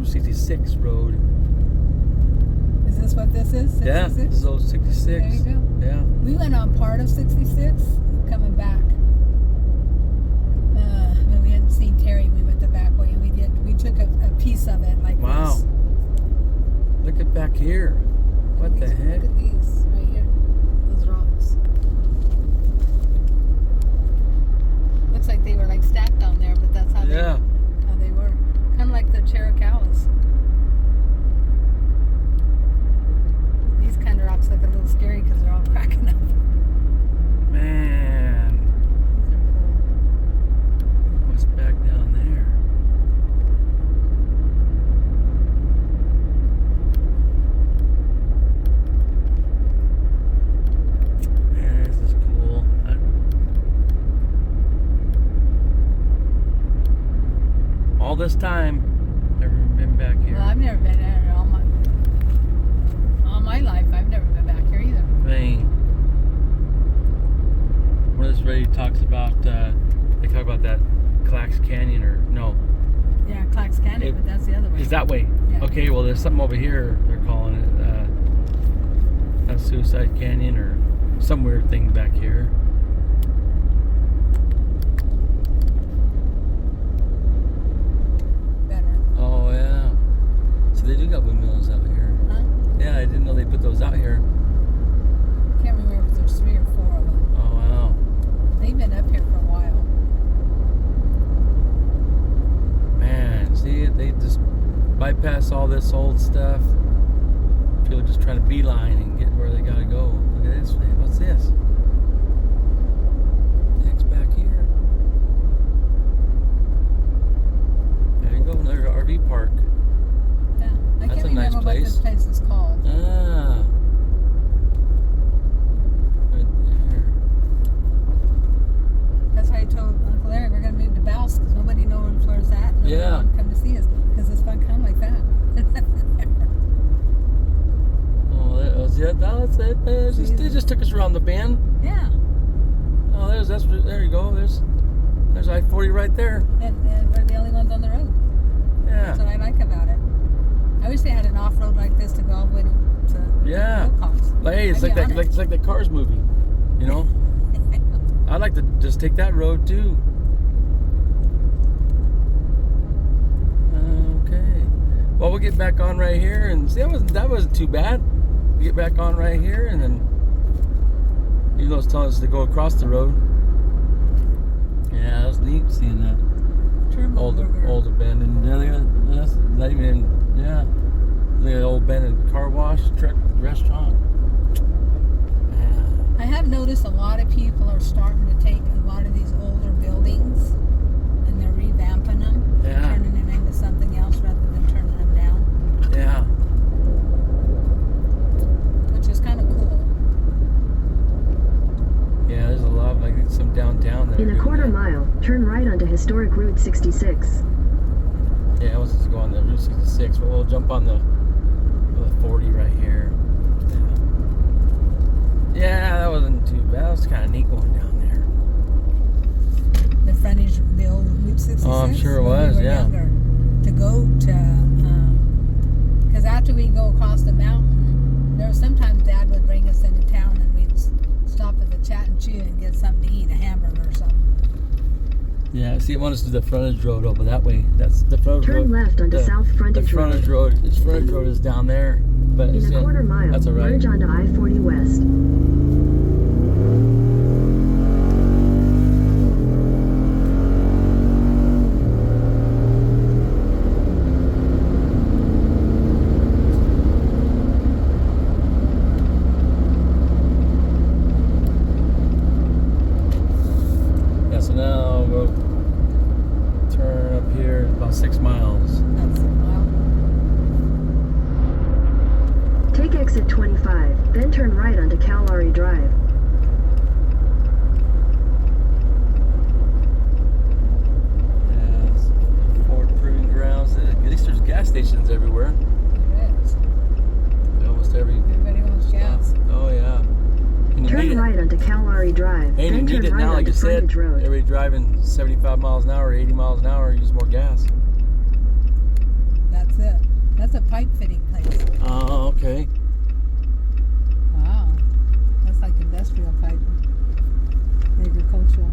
Route 66 road. Is this what this is? 66? Yeah, this is old 66. There you go. Yeah. We went on part of 66 coming back. When we hadn't seen Terry, we went the back way, and we took a piece of it like Wow. this. Look at back here. What the heck? Look at these right here. Those rocks. Looks like they were like stacked on there, but that's how Yeah. they were. Kind of like the Chericalas. These kind of rocks look a little scary because they're all cracking up. Man. These are cool. What's back down there? Man, this is cool. All this time, never been back here. Well, I've never been there all my life. I've never been back here either. Thing. When this radio talks about, they talk about that Clax Canyon or no? Yeah, Clax Canyon, but that's the other way. Is that way? Yeah. Okay, well there's something over here they're calling it a Suicide Canyon or some weird thing back here. Better. Oh yeah. So they do got windmills out here. Huh? Yeah, I didn't know they put those out here. Can't remember if there's 3 or 4 of them. Oh wow. They've been up here for a while. Man, see, they just bypass all this old stuff. People are just trying to beeline and get where they gotta go. Look at this. What's this? The heck's back here? There you go, another RV park. Yeah. I That's can't a nice remember what this place. place is called. Ah. Right there. That's why I told Uncle Larry we're going to move to Bouse because nobody knows where it's at. Nobody Yeah. wants to come to see us because it's fun come like that. Oh, that was it. That's it. They just took us around the bend. Yeah. Oh, there you go. There's I-40 right there. And we're the only ones on the road. Yeah. That's what I like about it. I wish they had an off-road like this to go all the way to Yeah. Wilcox. Hey, it's like that. It's like the Cars movie. You know. I'd like to just take that road too. Okay. Well, we'll get back on right here, and see that wasn't too bad. We get back on right here, and then even though it's telling us to go across the road. Yeah, that was neat seeing that old abandoned. Yeah, that's not even. Yeah, the old abandoned car wash truck restaurant. I have noticed a lot of people are starting to take a lot of these older buildings and they're revamping them, Yeah. turning them into something else rather than turning them down, Yeah. which is kind of cool. Yeah, there's a lot of like some downtown there. In a quarter mile, turn right onto historic Route 66. Yeah, let's just go on the Route 66, but we'll jump on the 40 right here. Yeah, that wasn't too bad. That was kind of neat going down there. The frontage, the old Route 66. Oh, I'm sure it when was, we were yeah. younger, to go to, because after we go across the mountain, there was sometimes Dad would bring us into town and we'd stop at the Chat and Chew and get something to eat, a hamburger or something. Yeah, see, it wants us to do the frontage road over that way. That's the frontage road. Turn left onto South Frontage The frontage road. This frontage road is down there, but it's In a quarter mile, that's all right. merge onto I-40 West. Yeah, so now we'll turn up here about 6 miles. That's a mile. Take exit 25, then turn right onto Kalari Drive. Yeah, it's Ford Proving Grounds. At least there's gas stations everywhere. There is. Almost every Everybody wants gas. Oh yeah. And you need Turn it. right onto Kalari Drive, And you then need turn it right now, like onto you said. Frontage Road. Everybody driving 75 miles an hour, 80 miles an hour, use more gas. That's That's a pipe fitting place. Oh, okay. Wow. That's like industrial pipe. Agricultural.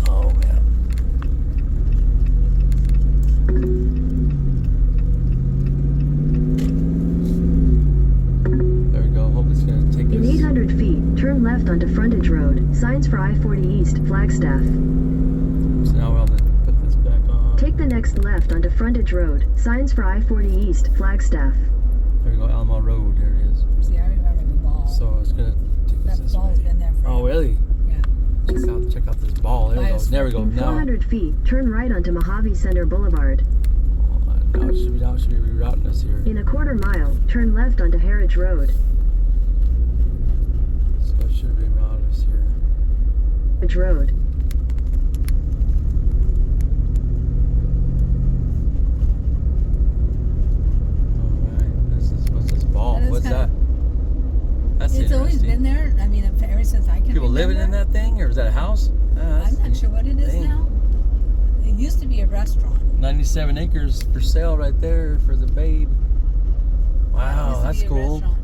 Oh, man. There we go. Hope it's going to take In us. 800 feet, turn left onto Frontage Road. Signs for I-40 East, Flagstaff. So now we'll have to put this back on. Take the next left onto Frontage Road. Signs for I-40 East, Flagstaff. There we go. Alamo Road. There it is. See, I remember the ball. So it's going to take us That this ball's way. been there for. Oh, really? Yeah. Check out this ball. There we go. Nice. There we go. In Now, 400 feet, turn right onto Mojave Center Boulevard. now it should be rerouting us here. In a quarter mile, turn left onto Heritage Road. So it should reroute us here. Heritage Road. Alright. What's this ball? That is What's kinda- that? That's It's always interesting. been there. I mean, ever since I can People living in remember. that thing, or is that a house? I'm not sure what it is thing. now. It used to be a restaurant. 97 acres for sale right there for the babe. It Wow, used to that's be a cool. restaurant.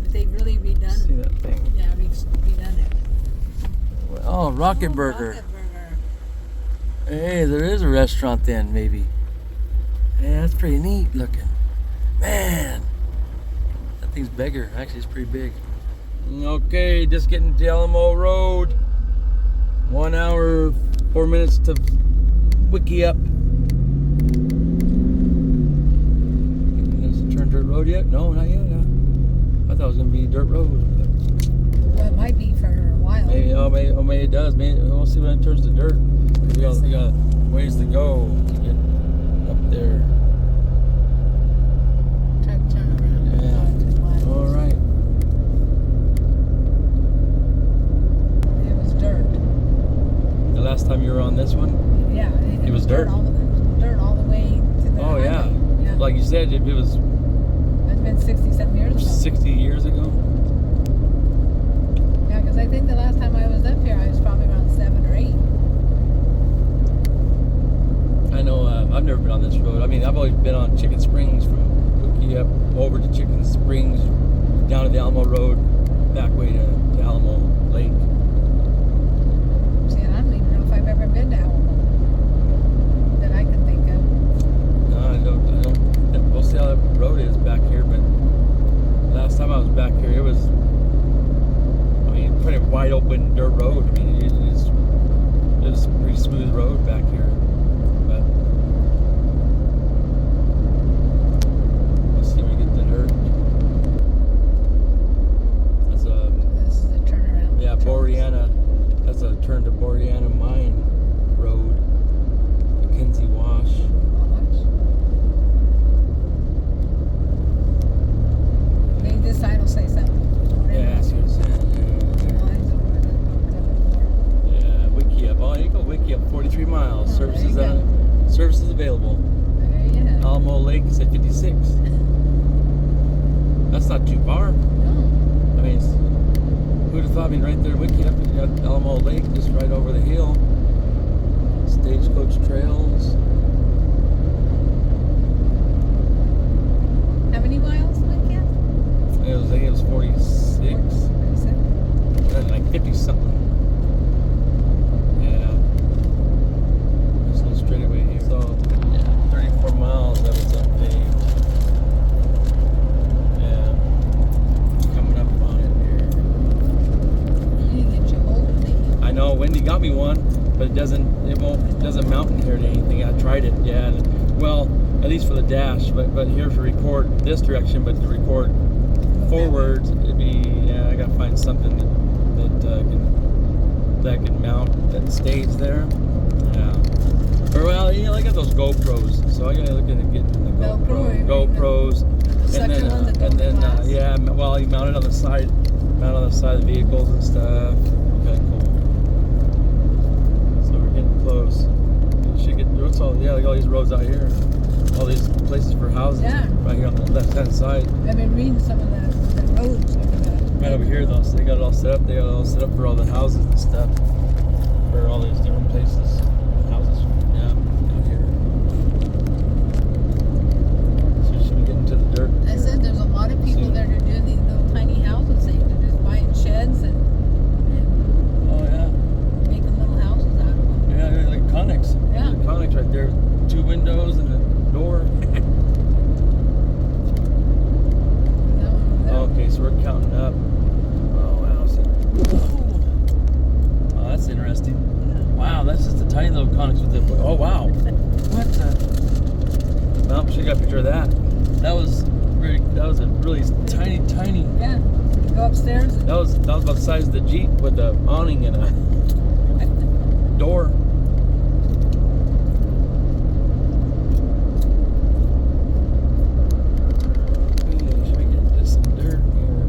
But they've really redone. See that thing? Yeah, redone it. Oh, Rocket Oh, Burger. Rocket Burger. Hey, there is a restaurant then, maybe. Yeah, that's pretty neat looking. Man, that thing's bigger. Actually, it's pretty big. Okay, just getting to Alamo Road. 1 hour, 4 minutes to Wikieup. Is it turned dirt road yet? No, not yet. I thought it was gonna be dirt road. Well, it might be for a while. Maybe it does. Maybe we'll see when it turns to dirt. We got ways to go to get up there. Try to turn around. Yeah. All right. It was dirt. The last time you were on this one? Yeah. It was dirt? All the way to the Oh, yeah. highway. Yeah. Like you said, it was It's been 67 years ago. 60 years ago. Yeah, because I think the last time I was up here, I was probably around 7 or 8. I know I've never been on this road. I mean, I've always been on Chicken Springs from Wikieup over to Chicken Springs, down to the Alamo Road, back way to Alamo Lake. See, and I don't even know if I've ever been to Alamo that I can think of. No, I don't. We'll see how that road is back here, but last time I was back here, it was, pretty wide open dirt road. I mean, it was a pretty smooth road back here. But let's see when we get the dirt. That's This is a turnaround. yeah, Boreana. That's a turn to Boreana Mine Road. McKenzie Wash. Maybe this side will say something. Yeah, that's what it said. Yeah, Wikieup. Oh, you go Wikieup. 43 miles. Oh, there you Services available. There you go. Alamo Lake is at 56. That's not too far. No. I mean, who'd have thought? I mean, right there, Wikieup, you got Alamo Lake just right over the hill. Stagecoach trails. How many miles, Wikieup? I think it was 46. 47. Like 50 something. Yeah. There's a little straightaway here. So, yeah, 34 miles that was unpaved. Yeah. Coming up on it You need to get your old thing. here. I know Wendy got me one, but it doesn't mount in here to anything. I tried it, yeah. Well, at least for the dash, but here to record this direction, but to record forwards, it'd be, yeah, I gotta find something that can mount that stays there. Yeah. Or well, I got those GoPros, so I gotta look into getting the GoPros. Such a one that And then glass. yeah, well, you mount it on the side of the vehicles and stuff. Okay, cool. So we're getting close. You should get through. It's all like all these roads out here, all these places for houses. Yeah. Right here on the left-hand side. I've been reading some of the roads over there. Right over here, though, so they got it all set up. They got it all set up for all the houses and stuff, for all these different places, houses. Yeah, out here. tiny little conics with it. Oh wow! What the? Well, she got a picture of that. That was a really tiny. Yeah. You go upstairs. That was about the size of the Jeep with a awning and a door. Should we get this some dirt here?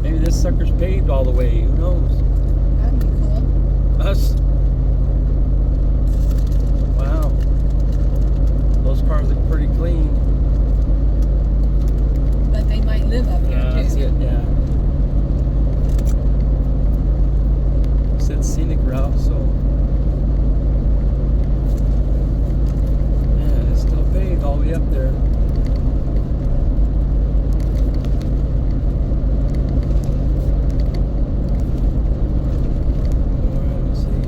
Maybe this sucker's paved all the way. Who knows? That'd be cool. Us. Wow. Those cars look pretty clean. But they might live up here too. That's it, yeah. It said scenic route, so. Yeah, it's still paved all the way up there. Alright, let's see.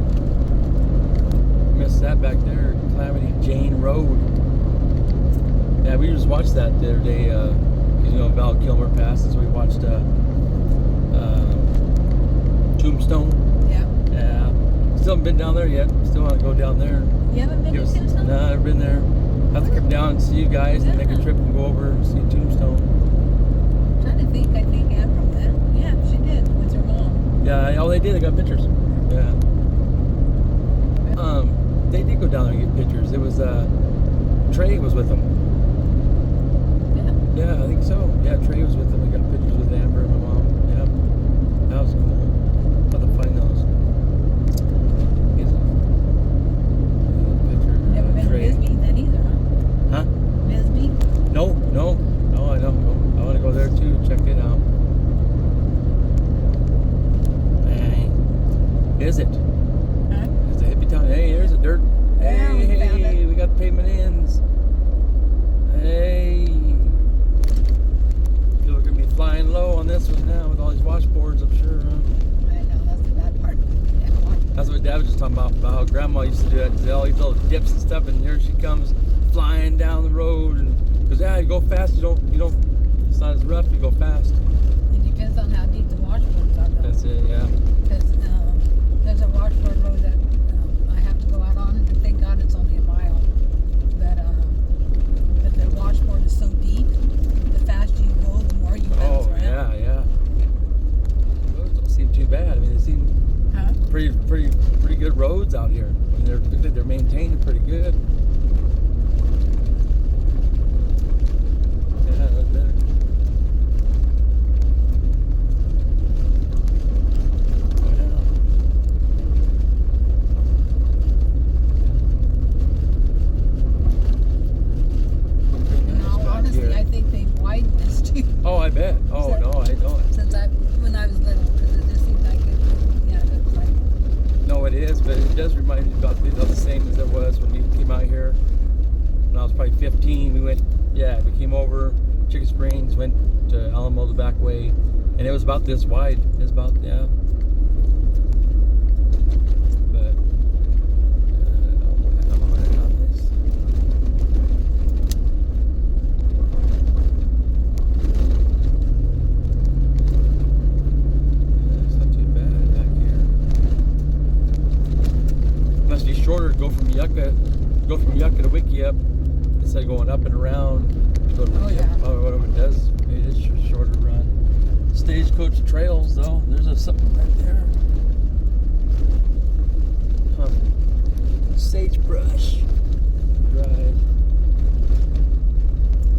Missed that back there, Calamity Jane Road. Yeah, we just watched that the other day, because, Val Kilmer passed, so we watched Tombstone. Yeah. Yeah. Still haven't been down there yet. Still want to go down there. You haven't been to Tombstone? No, I've never been there. Have to come down and see you guys and make a trip and go over and see Tombstone. I'm trying to think. I think April did. Yeah, she did with her mom. Yeah, all they did, they got pictures. Yeah. They did go down there and get pictures. It was, Trey was with them. Yeah, I think so. Yeah, Trey was with them. We got pictures with Amber and my mom. Yep. That was cool. How to find those. Here's a picture Never of been to Trey. Bisbee then either, huh? Huh? Bisbee? No, I don't. I want to go there too. Check it out. Hey, is it? Huh? It's a hippie town. Hey, there's a dirt. Yeah, we found Hey, it. we got pavement ends. Hey. People are going to be flying low on this one now with all these washboards, I'm sure. Huh? I know, that's the bad part. Yeah, That's what Dad was just talking about how Grandma used to do that. All these little dips and stuff, and here she comes flying down the road. And because you go fast, you don't. It's not as rough. You go fast. it depends on how deep the washboards are, though. That's it. Yeah. Because there's a washboard road that I have to go out on, and thank God it's only a mile. But the washboard is so deep, the faster you go, the more you bounce Oh around. yeah. Those don't seem too bad. I mean, they seem Huh? pretty good roads out here. I mean, they're maintained pretty good. Yeah, that's better. Honestly, I think they've widened this too. Oh, I bet. Oh, So- no, I don't. Since when I was little, because it just seemed like it was like, No, it is, but it does remind me about the same as it was when we came out here. When I was probably 15, we came over Chicken Springs, went to Alamo the back way, and it was about this wide. It was about, yeah. But, I'm on this. It's not too bad back here. Must be shorter to go from Yucca to Wikieup instead of going up and around to go to Wikieup. yeah. Oh, whatever it does, it is a shorter run. Stagecoach trails, though. There's something right there. Huh. Sagebrush Drive.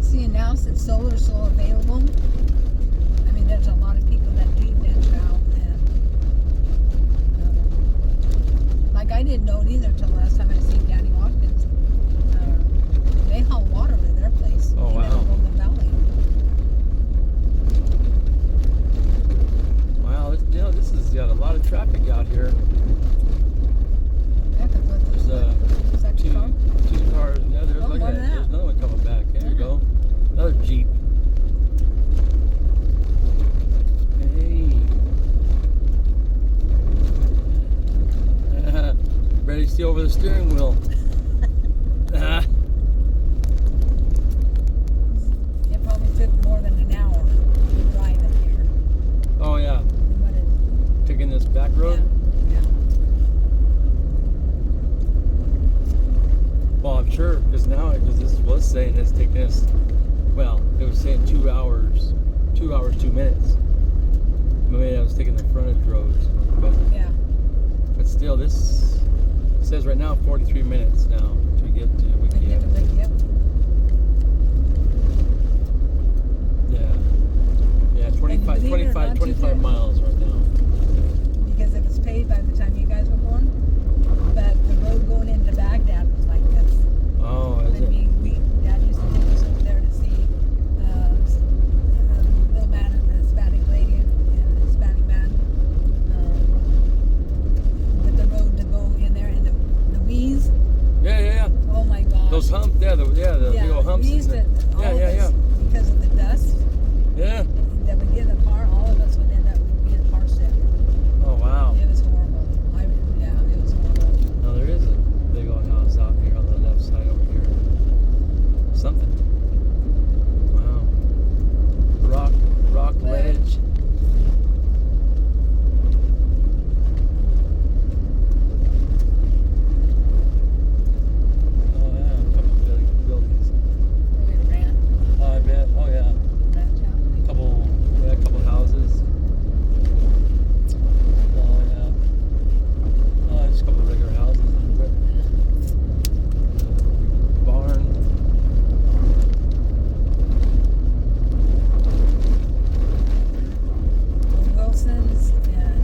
see, now since solar's so available, I mean, there's a lot of people that do venture out, and like I didn't know it either till last time I seen Danny Watkins. They haul water to their place. Oh, even wow. in Golden Valley. Wow, this has got a lot of traffic out here. Yeah, 'cause what, There's second car? two cars. Yeah, there's, Oh, look more at than that. There's that. another one coming back. There you go. Another Jeep. Hey. Ready to see over the steering wheel. It probably took more than an hour to drive in here. Oh yeah. What was saying it's taking us, well, it was saying 2 hours, 2 hours, 2 minutes. Maybe I was taking the frontage roads, Yeah. but still, this says right now 43 minutes now to get to We get to Wikieup. Wikieup. Yeah, 25, believe it or not, 25 miles right now. Because it was paved by the time you guys were born. But the road going into Baghdad was like this. Oh, is And it? Dad used to take us over there to see the little man and the Hispanic lady and the Hispanic man. With the road to go in there and the weeds. Yeah. Oh my gosh. Those humps, the big old humps. We used to, Yeah. because of the dust Yeah. that would get in the car, all of us would end up being car sick. Oh, wow. It was horrible. It was horrible. No, there is a big old house out here on the left side over here. Something. Wow. Rock ledge. Oh yeah, a couple buildings. Really a rant, Oh, I bet. Oh yeah, rant town. a couple houses. Oh yeah. Oh, just a couple regular houses. Barn. Wilson's and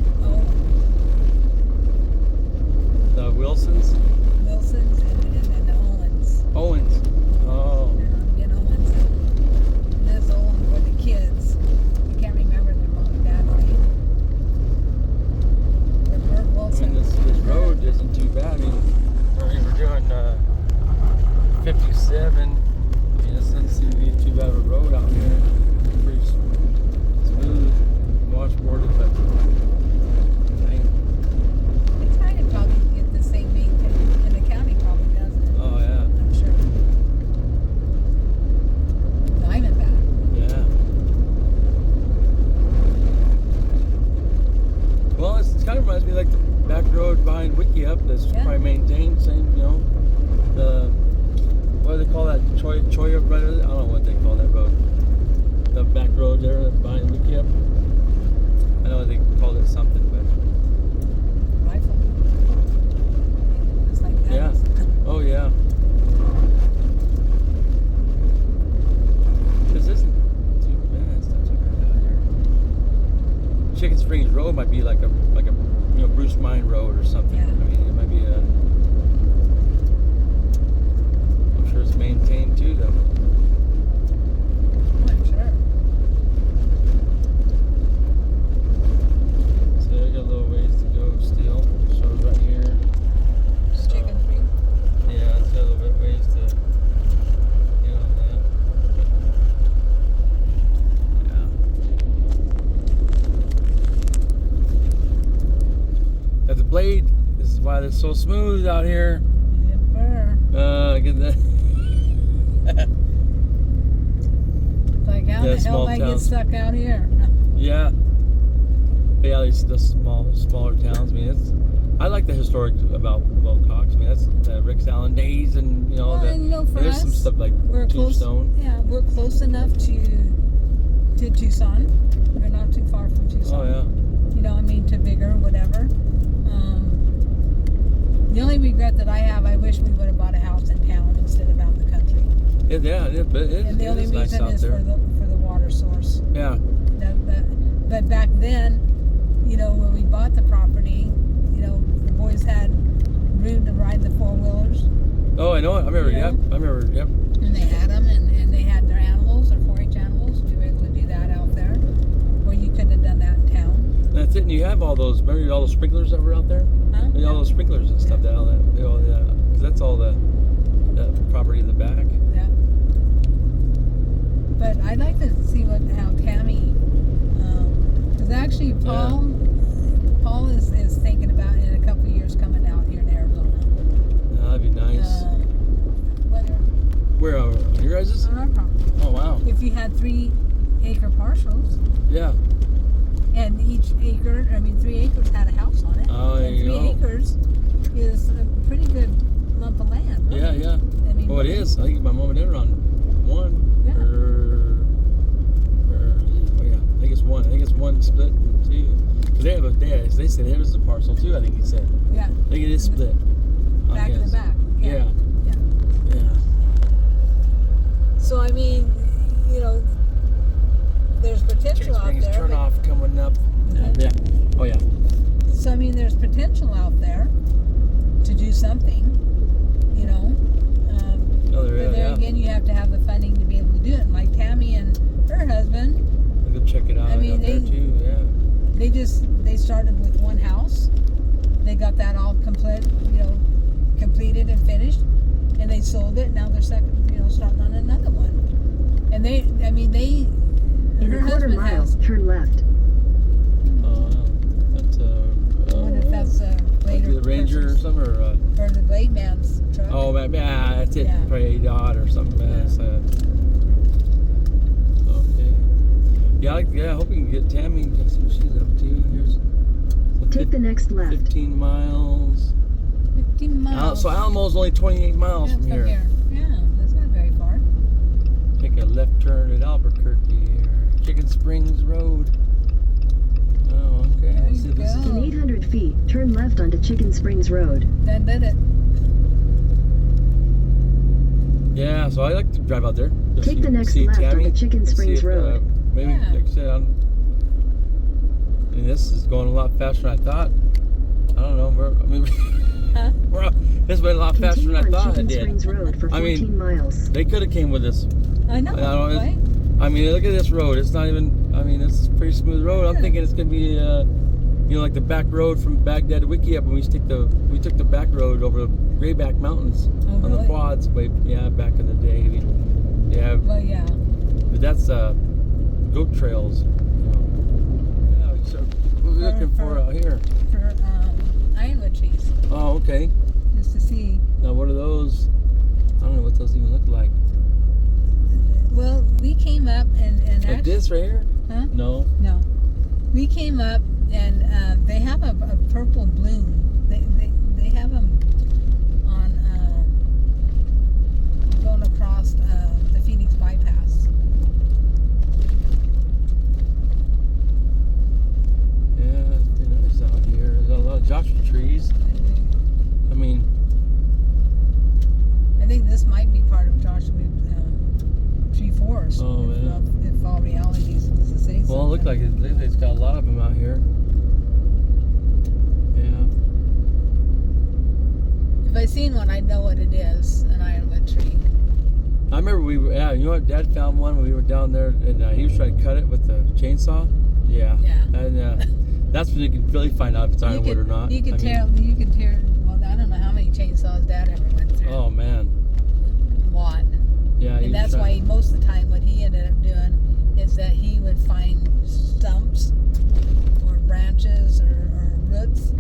The Wilsons. Wilson's and the Owens. Owens. Oh. And Owens and this Owen were the kids. I can't remember their mom and dad's name. But Bert I Wilson. mean, this road isn't too bad. I mean, we're doing 57. I mean, this doesn't seem to be too bad of a road out here. Pretty smooth, washboarded, but dang. They try to probably get the same maintained, and the county probably doesn't. Oh yeah, I'm sure. Diamondback. yeah. Well, it kind of reminds me like the back road behind Wikieup that's Yeah. probably maintained, same, the what do they call that? Choya Brothers? I don't know what they call that road. The back road there behind Wikieup. I know they called it something, but Rifle. It's like that. yeah. Oh yeah. This isn't too bad. It's not too bad out here. Chicken Springs Road might be like a Bruce Mine Road or something. Yeah. I mean, it might be a. I'm sure it's maintained too, though. I'm sure. So I got a little ways to go still. Shows right here. So, Chicken free. yeah, it's got a little bit ways to get on that. Yeah. Got the blade. This is why it's so smooth out here. Get that. It's like, how Yeah, the hell small did I get towns. stuck out here? Yeah. But yeah, these the smaller towns. I mean, I like the historic about Cox. I mean, that's the Rick Allen days, and Well, and for there's us, some stuff like we're close. Tombstone. Yeah, we're close enough to Tucson. We're not too far from Tucson. Oh yeah. You know, I mean, to bigger, whatever. The only regret that I have, I wish we would have bought a house in town instead of out in the country. But And the only it is nice reason out is there. for the water source. Yeah. But back then, when we bought the property, the boys had room to ride the 4-wheelers. Oh, I know it. I remember. Yeah. Yep. I remember. Yep. And they had them, and they had their animals, their 4-H animals. We were able to do that out there, where you couldn't have done that in town. And that's it. And you have all those. Remember all those sprinklers that were out there? Huh? And all those sprinklers and stuff. Yeah. Because that's all the property in the back. Yeah. But I'd like to see how Tammy, because actually Paul is thinking about in a couple of years coming out here to Arizona. That'd be nice. Whether Where are your guys's? on our property. Oh wow. If you had 3-acre parcels, Yeah. and each 3 acres had a house on it. Oh, there and you 3 go. acres is a pretty good lump of land. Really. Yeah. Yeah. I mean, Well, it is. I think my mom and dad are on one. Yeah. Oh yeah. I think it's one. I think it's one split and two. Because they said it was a parcel too. I think he said. Yeah. I think it is split. on Back in the his. back. Yeah. Yeah. So I mean, you know, there's potential Chicken out Springs there. turn off coming up. Mhm. Yeah. Oh yeah. So I mean, there's potential out there to do something, you know. Oh, there But is. there Yeah. again, you have to have the funding to be able to do it. Like Tammy and her husband, I'll go check it out. I mean, out there they- too. Yeah. they started with one house. They got that all completed and finished, and they sold it. Now they're starting on another one. And In her a quarter husband mile, has. turn left. Oh, that's I wonder if that's a like later the Ranger or something, or or the Blade Man's truck. oh man, yeah, that's it. Yeah. Probably dot or something. Yeah. Okay. Yeah, I hope we can get Tammy. Let's see what she's up to. Here's Take the next left. 15 miles. 15 miles. So Alamo's only 28 miles Yeah, from here. Yeah, that's not very far. Take a left turn at Albuquerque or Chicken Springs Road. Oh, okay. There Let's see you if this is. go. In 800 feet, turn left onto Chicken Springs Road. That did it. Yeah, so I like to drive out there. to Take see- the next see left Tammy, onto Chicken and see Springs if, Road. Maybe, Yeah. like I said, I mean, this is going a lot faster than I thought. I don't know. Huh? This went a lot faster Continue than I on thought it Chicken did. Springs Road for I 14 mean, miles. They could have came with us. I know, I don't know, right? I mean, look at this road. It's not even. I mean, it's a pretty smooth road. I'm Yeah. thinking it's gonna be, like the back road from Baghdad to Wikieup when we took the back road over the Grayback Mountains Oh, on the really? quads. Back in the day. Well, yeah. But that's goat trails. Yeah, so what are we looking for out here? For ironwood trees, Oh, okay. just to see. Now, what are those? I don't know what those even look like. Well, we came up and Like actually, this right here? huh? No. No, we came up and they have a purple bloom. They have them on going across the Phoenix bypass. Yeah, pretty nice out here. There's a lot of Joshua trees. I mean, I think this might be part of Joshua Tree Forest. Oh, man. If all reality is to say so. well, it looks like it's got a lot of them out here. Yeah. If I seen one, I'd know what it is. An ironwood tree. I remember you know what? Dad found one when we were down there, and he was trying to cut it with the chainsaw. Yeah. Yeah. And that's when you can really find out if it's ironwood or not. You could I mean, tear. Well, I don't know how many chainsaws Dad ever went through. Oh man. What? Yeah. he And was that's why trying- most of the time what he ended up doing is that he would find stumps or branches or roots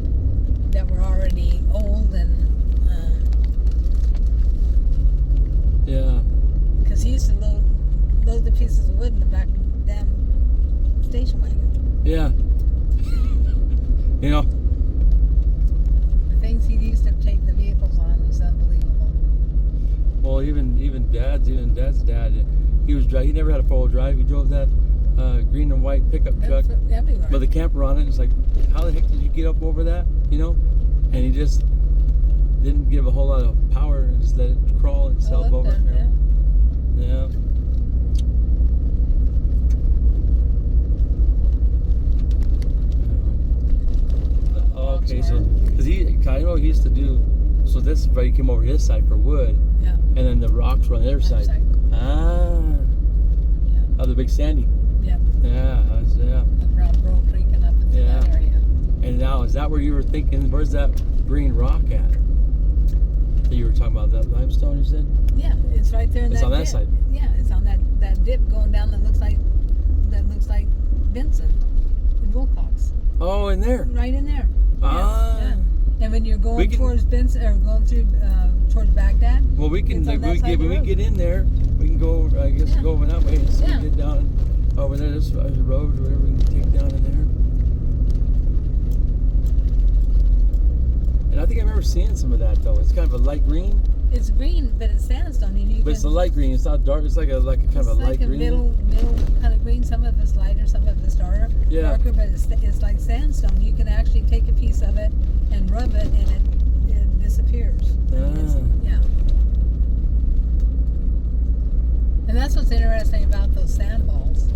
that were already old and Yeah. because he used to load the pieces of wood in the back of the damn station wagon. Yeah. You know. The things he used to take the vehicles on was unbelievable. Well, even Dad's dad, he never had a 4-wheel drive. He drove that green and white pickup truck That's everywhere. with a camper on it. It's like, how the heck did you get up over that? And he just didn't give a whole lot of power and just let it crawl itself I love over. that, Yeah. Okay, so because I know he used to do. So this buddy came over his side for wood, Yeah. and then the rocks were on the other side. Ah. Yeah. Oh, the big Sandy. Yeah. Yeah, yeah. Up around Bro Creek and up into Yeah. that area. And now, is that where you were thinking? Where's that green rock at? That you were talking about that limestone, you said? Yeah, it's right there in It's that on that dip. side. Yeah, it's on that dip going down that looks like Benson and Wilcox. Oh, in there. Right in there. Ah. Yeah. And when you're We going can- towards Benson or going through towards Baghdad, Well, we can It's on that when side of the we road. get in there, we can go. I guess Yeah. go over that way and see Yeah. get down over there. This road or whatever we can take down in there. And I think I remember seeing some of that though. It's kind of a light green. It's green, but it's sandstone. And But it's a light green. It's not dark. It's like a kind of a light green. Middle kind of green. Some of it's lighter, some of it's darker. Yeah. Darker, but it's like sandstone. You can actually take a piece of it and rub it, and it disappears. Yeah. And that's what's interesting about those sand balls.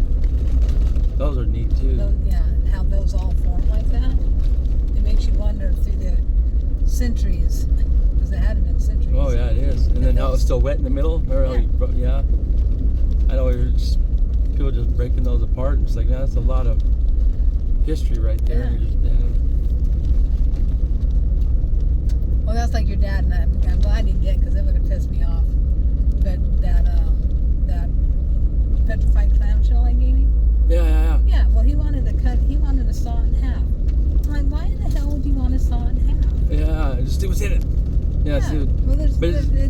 Those are neat too. How those all form like that. It makes you wonder through the centuries, because it had been centuries. Oh yeah, it is. And then how it's still wet in the middle. Remember how I know people just breaking those apart. And it's like, that's a lot of history right there. Yeah. Well, that's like your dad, and I'm glad he did, because it would have pissed me off. But that petrified clamshell I gave him. Yeah. Yeah. Well, he wanted to saw it in half. I'm like, why in the hell would you want to saw it in half? Yeah, just see what's in it. Yeah. Well, it's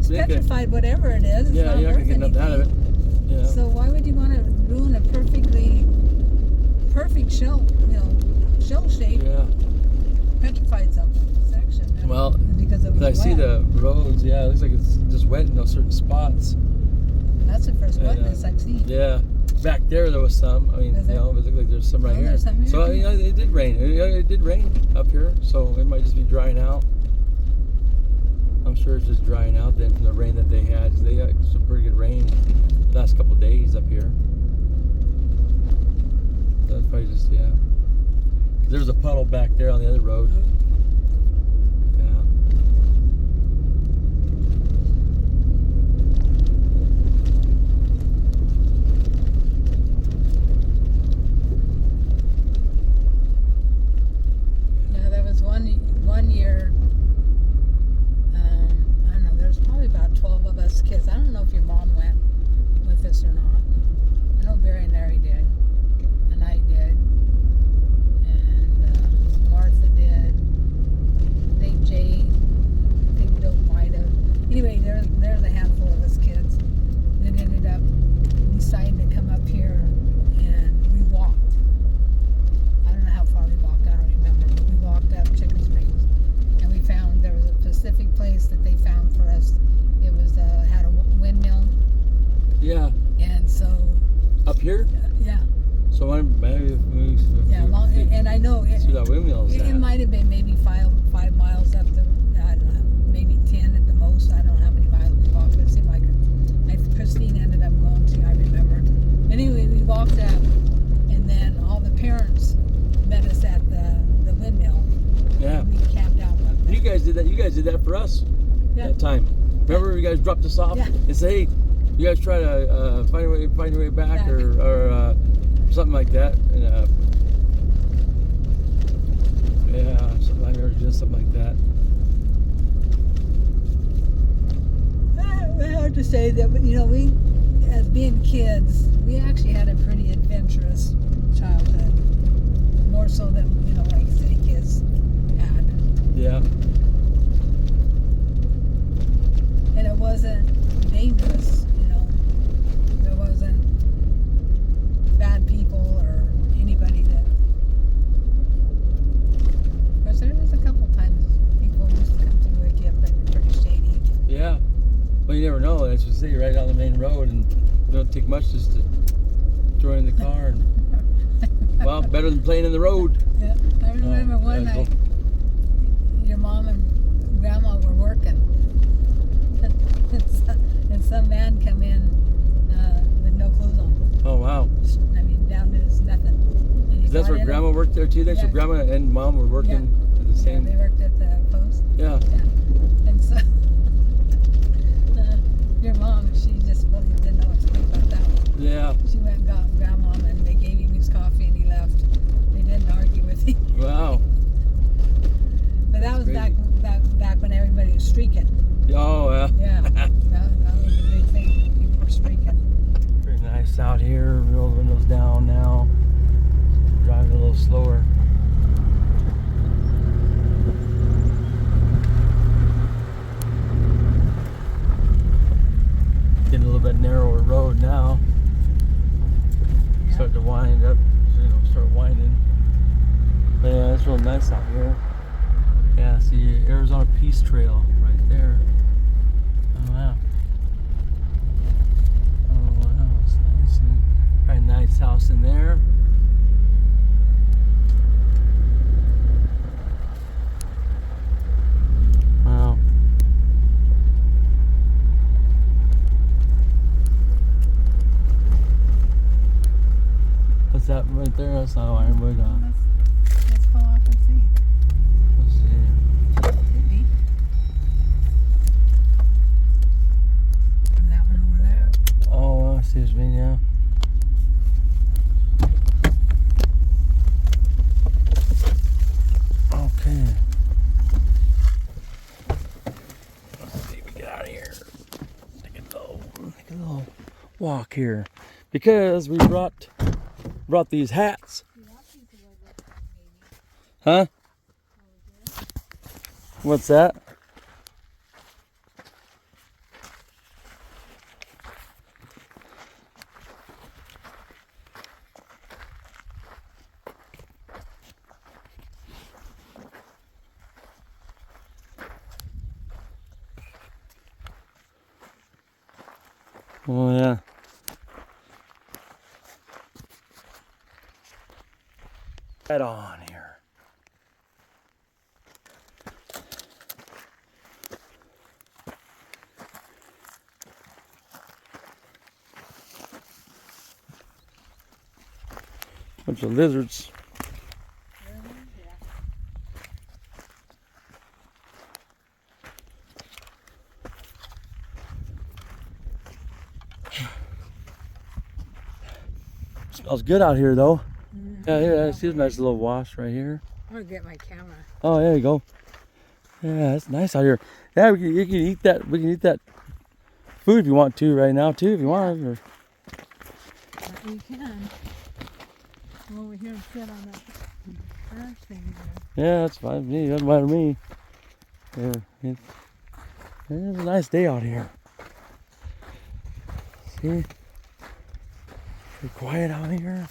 petrified, whatever it is. It's not you're not worth gonna get nothing out of it. Yeah. So why would you want to ruin a perfect shell, shell shape? Yeah. Petrified section. Well, because it was I see the roads. Yeah, it looks like it's just wet in those certain spots. That's the first wetness I've seen. Yeah. Back there was some. I mean, it looks like there's some right here. Some here. So it did rain. It did rain up here, so it might just be drying out. I'm sure it's just drying out then from the rain that they had. They got some pretty good rain the last couple of days up here. That's probably just There's a puddle back there on the other road. One year, I don't know, there's probably about 12 of us kids. I don't know if your mom went with us or not. I know Barry and Larry did, and I did, and Martha did. I think Jay, I think Bill might have. Anyway, there's a handful of us kids that ended up deciding to come up here, and we walked. I don't know how far we walked, I don't remember, but we walked up Chicken Springs. And we found there was a specific place that they found for us. It was had a windmill. Yeah. And so. Up here? Yeah. So maybe. And I know it. See that windmill is It might have been maybe 5 miles up the. I don't know, maybe 10 at the most. I don't know how many miles we walked. But it seemed like Christine ended up going to. I remember. Anyway, we walked up, and then all the parents met us at the windmill. Yeah. We camped out up there. You guys did that. You guys did that for us. Yeah. That time. Remember, you guys dropped us off and said, "Hey, you guys try to find your way back, or something like that." And, I remember doing something like that. I have to say that we, as being kids, we actually had a pretty adventurous childhood, more so than like city kids had. Yeah. And it wasn't dangerous, there wasn't bad people or anybody that. Of course, there was a couple times people used to come through Wikieup that were pretty shady. Yeah. Well, you never know. As you say, you're right down the main road, and it don't take much just to join the car. And, well, better than playing in the road. Yeah, I remember one night, your mom and grandma were working, and some man come in with no clothes on. Oh, wow. I mean, down to his nothing. That's where grandma worked there too then? So grandma and mom were working at the same... Yeah, they worked at the post. Yeah. And so, your mom, she just really didn't know what to think about that one. Yeah. She went and got grandma, and they gave him his coffee, and he left. They didn't argue with him. Wow. But that was back when everybody was streaking. Oh, yeah. Yeah. that was a big thing. People were streaking. Pretty nice out here. Roll the windows down now. Driving a little slower. Getting a little bit narrower road now. Start to wind up. Start winding. But yeah, it's real nice out here. Yeah, see Arizona Peace Trail right there. Oh wow. Oh wow, it's nice. Got a nice house in there. Wow. What's that right there? That's not ironwood. Let's pull off and see. Let's see. Could be. That one over there. Oh, I see what you mean, yeah. Okay. Let's see if we get out of here. Take a little walk here. Because we brought these hats. Huh? What's that? Oh yeah. Head on here. Bunch of lizards. Smells good out here though. Yeah, here I see a nice little wash right here. I'm gonna get my camera. Oh, there you go. Yeah, it's nice out here. Yeah, you can eat that. We can eat that food if you want to right now too, if you want. Or... You can. Come over here and sit on that bird thing there. Yeah, that's fine with me. Doesn't matter to me. Yeah, it's a nice day out here. See? Pretty quiet out here.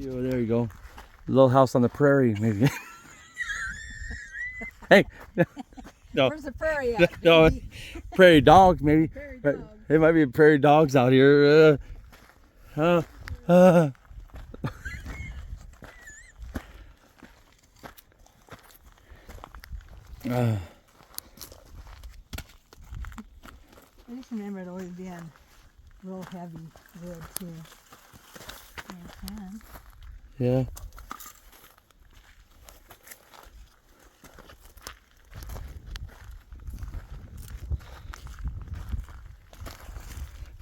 Oh, there you go. Little house on the prairie, maybe. Hey, no. Where's the prairie at? No, prairie dogs, maybe. Prairie But dog. it might be prairie dogs out here. I just remember it always being real heavy wood too. Yeah.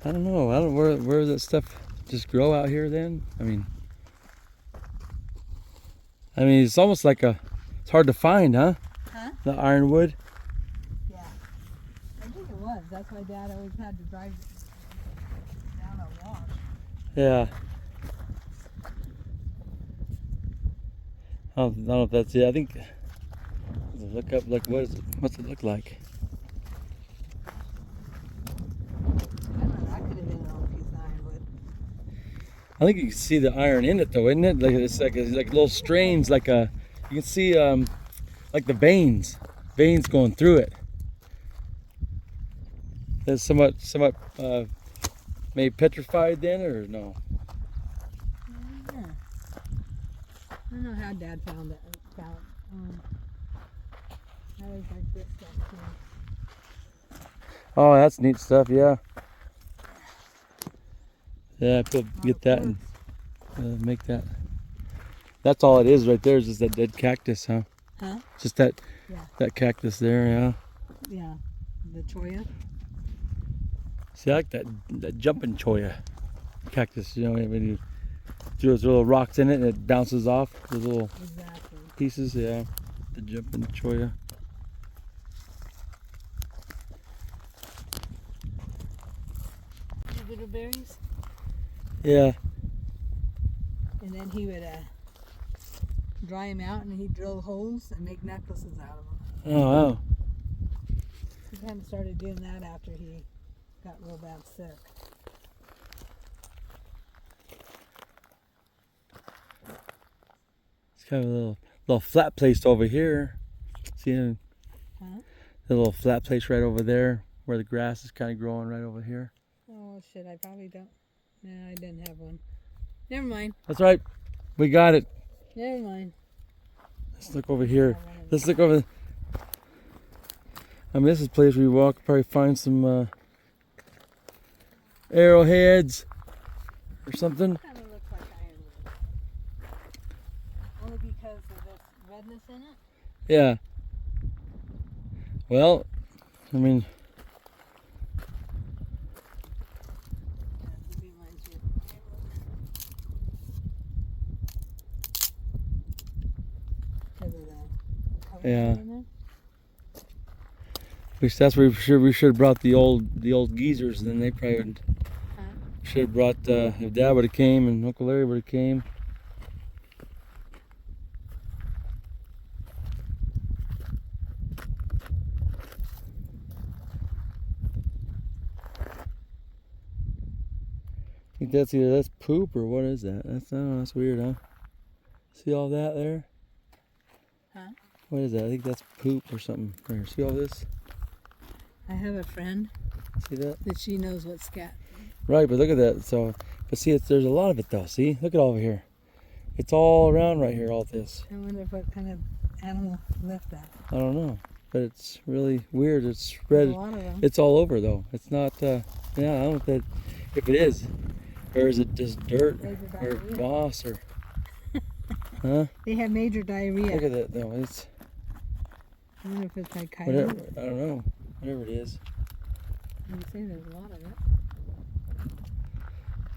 I don't know. I don't where does that stuff just grow out here then? I mean it's almost like it's hard to find, huh? Huh? The ironwood. Yeah. I think it was. That's why Dad always had to drive down a wash. Yeah. I don't know if that's it. I think look up like what's it look like? I don't know. That could have been an old piece of ironwood. I think you can see the iron in it though, isn't it? Like it's like little strains, you can see like the veins going through it. That's somewhat maybe petrified then, or no? Yeah. I don't know how Dad found it. I always like this stuff too. Oh, that's neat stuff. Yeah. Yeah, people get that and make that. That's all it is right there. Is just that dead cactus, huh? Huh? Just that Yeah. that cactus there. Yeah. Yeah. The cholla. See, I like that jumping cholla cactus. You know, when you throw those little rocks in it and it bounces off those little Exactly. pieces. Yeah, the jumping cholla. Little berries. Yeah. And then he would dry them out and he'd drill holes and make necklaces out of them. Oh wow. He kind of started doing that after he got real bad sick. Have a little flat place over here. See Huh? the little flat place right over there where the grass is kind of growing right over here. Oh shit! I probably don't. No, I didn't have one. Never mind. That's right. We got it. Never mind. Let's look over here. Let's look over. I mean, this is a place where you walk, probably find some arrowheads or something. Kind of looks like ironwood. Only because of this redness in it. Yeah. Well, I mean, That reminds me of ironwood. Because of the color Yeah. in there. at least that's where we should have brought the old geezers. And then they probably would, Huh? should have brought if Dad would have came and Uncle Larry would have came. I think that's either that's poop or what is that? That's I don't know, that's weird, huh? See all that there? Huh? What is that? I think that's poop or something. There, see all this? I have a friend See that? that she knows what scat. Right, but look at that. So, but see, there's a lot of it though. See, look at all over here. It's all around right here. All this. I wonder what kind of animal left that. I don't know, but it's really weird. It's There's spread. a lot of them. It's all over though. It's not. Yeah, I don't know if that. If it is, or is it just dirt Major or diarrhea. moss or? Huh? They have major Look diarrhea. at that though. It's I wonder if it's like whatever. coyote. I don't know. Whatever it is. You say there's a lot of it.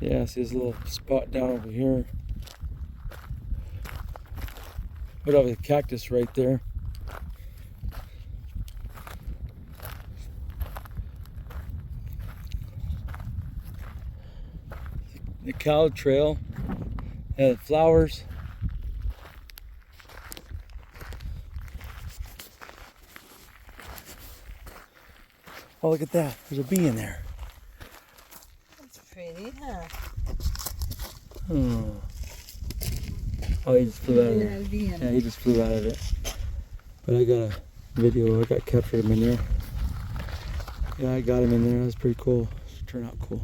Yeah, see this little spot down over here. What over the cactus right there. The cow trail. Yeah, the flowers. Oh, look at that. There's a bee in there. That's pretty, huh? Oh. Oh, he just flew out of there. Yeah, Yeah, he just flew out of it. But I got a video. I got captured him in there. Yeah, I got him in there. That was pretty cool. It turned out cool.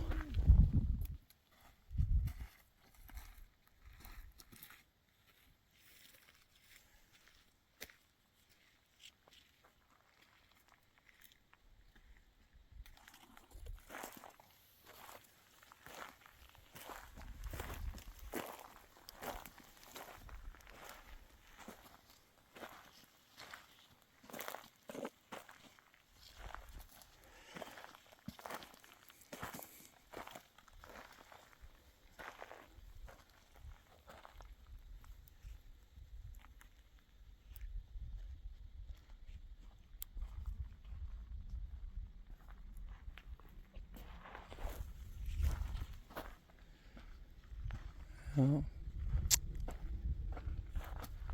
Oh.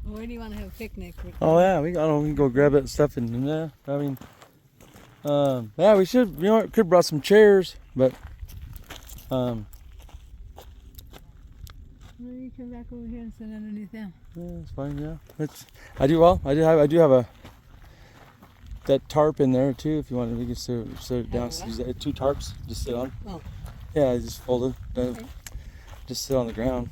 Where do you want to have a picnic? Oh yeah, we can go grab that stuff and yeah. I mean, yeah, we should. You know, could have brought some chairs, but Well, you come back over here and sit underneath them. yeah, it's fine. Yeah, I do have that tarp in there too. If you want, we can sit it down. Have Use that, 2 tarps. Just sit on. Oh. Yeah, I just fold it. Okay. Just sit on the ground.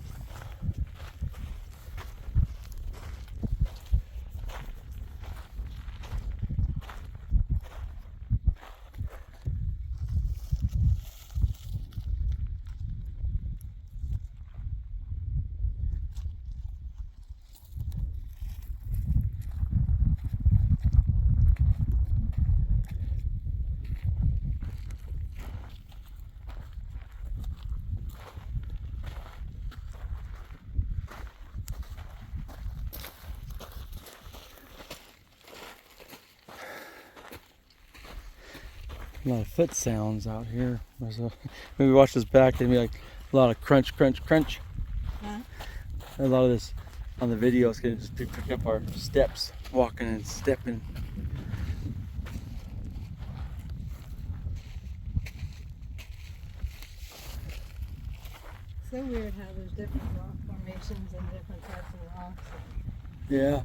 A lot of foot sounds out here. So maybe watch this back. There'd be like a lot of crunch, crunch, crunch. Huh? A lot of this on the video is going to just be picking up our steps, walking and stepping. So weird how there's different rock formations and different types of rocks. Yeah.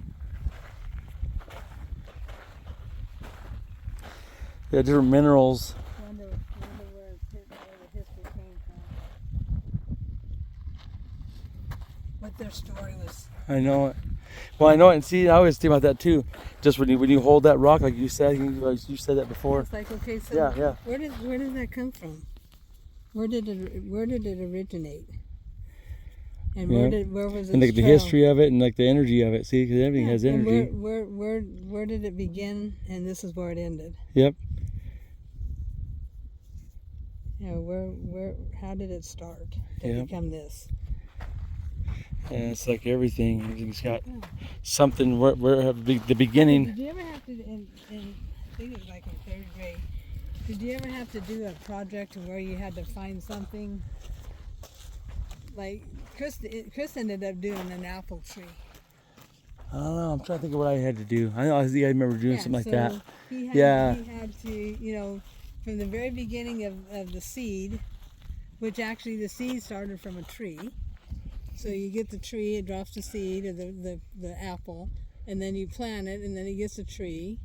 Yeah, different minerals. Wonder where the history came from. What their story was. I know it. Well, I know it, and see, I always think about that too. Just when you hold that rock, like you said that before. It's like, okay, so Yeah. where did that come from? Where did it originate? And where was it? And like the history of it, and like the energy of it. See, because everything has energy. And where did it begin? And this is where it ended. Yep. Yeah, how did it start to become this? And it's like everything. Everything's got something. Where the beginning. Did you ever have to? I think it was like in third grade. Did you ever have to do a project where you had to find something? Like Chris ended up doing an apple tree. I don't know. I'm trying to think of what I had to do. I remember doing something like that. He had to, from the very beginning of the seed, which actually the seed started from a tree. So you get the tree, it drops the seed or the apple, and then you plant it, and then it gets a tree.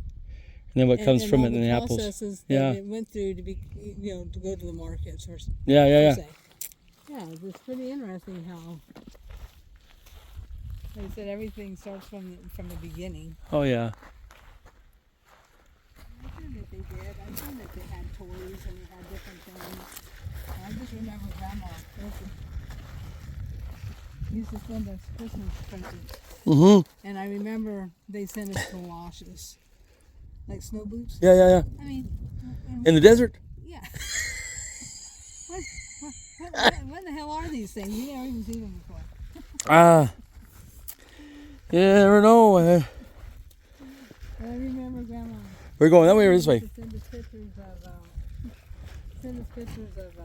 And then what comes from it, and the apples. Processes that it went through to be, to go to the markets or Yeah. say. Yeah, it's pretty interesting how, like I said, everything starts from the beginning. Oh yeah. I think that they did. I think that they had toys and they had different things. I just remember Grandma used to send us Christmas presents. Mm-hmm. And I remember they sent us galoshes, like snow boots. Yeah. I mean, In the desert? yeah. What the hell are these things? We never even seen them before. You never know. I remember Grandma. We're going that way or this way? Send us pictures of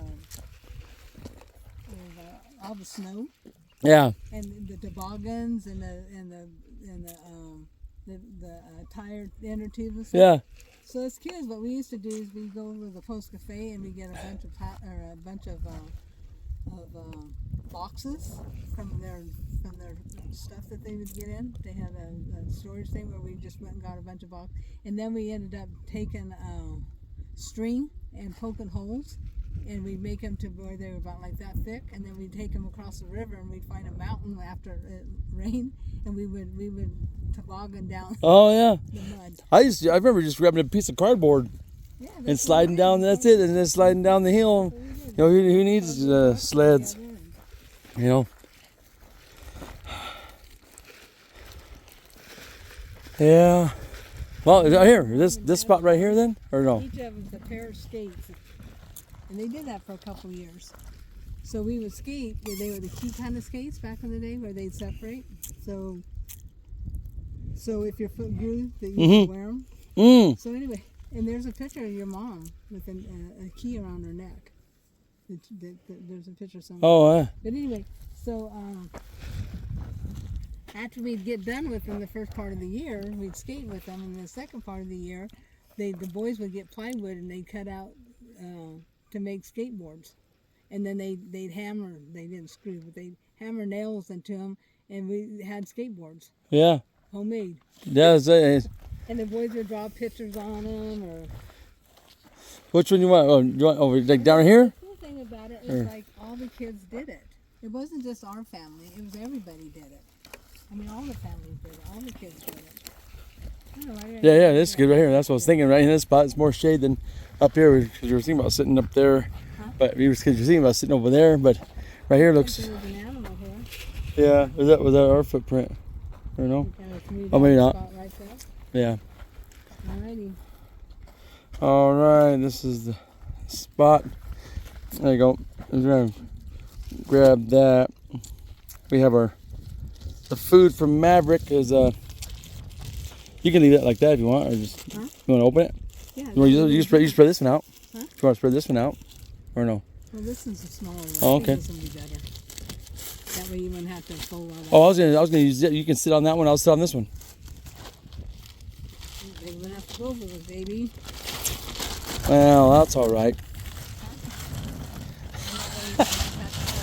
all the snow. Yeah. And the toboggans and the tire inner tubes and stuff. Yeah. So as kids, what we used to do is we go over to the Post Cafe and we get a bunch of boxes from their stuff that they would get in. They had a storage thing where we just went and got a bunch of boxes, and then we ended up taking string and poking holes, and we'd make them to where they were about like that thick, and then we'd take them across the river and we'd find a mountain after it rained, and we would toboggan down Oh yeah. the mud. I remember just grabbing a piece of cardboard Yeah, and sliding down. That's it, and then sliding down the hill. Who needs sleds? Yeah. Well, here, this spot right here, then, or no? Each of them's a pair of skates, and they did that for a couple years. So we would skate. They were the key kind of skates back in the day, where they'd separate. So if your foot grew, that you could wear them. So anyway, and there's a picture of your mom with a key around her neck. There's a picture somewhere. Oh. But anyway, so after we'd get done with them the first part of the year, we'd skate with them, and the second part of the year, the boys would get plywood and they'd cut out to make skateboards, and then they'd hammer. They didn't screw, but they'd hammer nails into them, and we had skateboards. Yeah. Homemade. Yeah. And the boys would draw pictures on them, or. Which one you want? Oh, you want over like down here? The cool thing about it is like all the kids did it. It wasn't just our family; it was everybody did it. I mean, all the families did it. All the kids did it. I don't know, Yeah. This is good right here. That's what I was thinking. Right in this spot, it's more shade than up here because you were thinking about sitting up there. Huh? But you were thinking about sitting over there. But right here looks. There was an animal here. Yeah. Was that our footprint? Or no? Oh, maybe not. Right there. Yeah. Alrighty. All right. This is the spot. There you go. I'm gonna grab that. We have the food from Maverick is you can leave it like that if you want, or just you want to open it. Yeah. You spread this one out. Huh? Do you want to spread this one out, or no? Well, this one's a smaller one. Oh, I okay. think this one would be better. That way you wouldn't have to fold all that. Oh, I was gonna use it. You can sit on that one. I'll sit on this one. They wouldn't have to go over it, baby. Well, that's all right.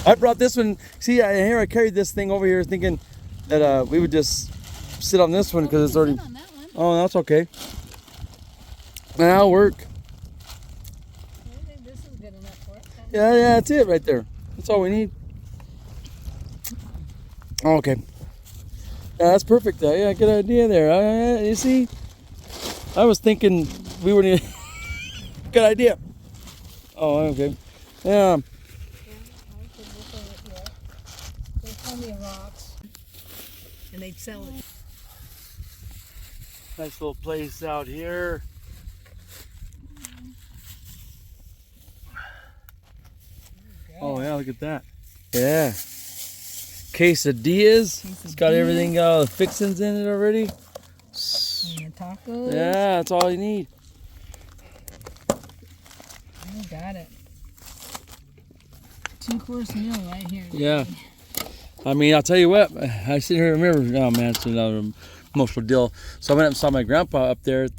I brought this one. See, here I carried this thing over here thinking that we would just sit on this one because it's You already. can sit on that one. Oh, that's okay. That'll work. I think this is good enough for it. Yeah, that's it right there. That's all we need. Okay. Yeah, that's perfect. Yeah, good idea there. You see, I was thinking we were. Good idea. Oh, okay. Yeah. Yeah, I could look over it here. There's plenty of rocks. And they'd sell it. Nice little place out here. Oh yeah, look at that. Yeah. Quesadillas. It's got everything, the fixings in it already. And the tacos. Yeah, that's all you need. Oh, got it. 2-course meal right here. Yeah. I mean, I'll tell you what. I sit here and remember. Oh man, it's another emotional deal. So I went up and saw my grandpa up there at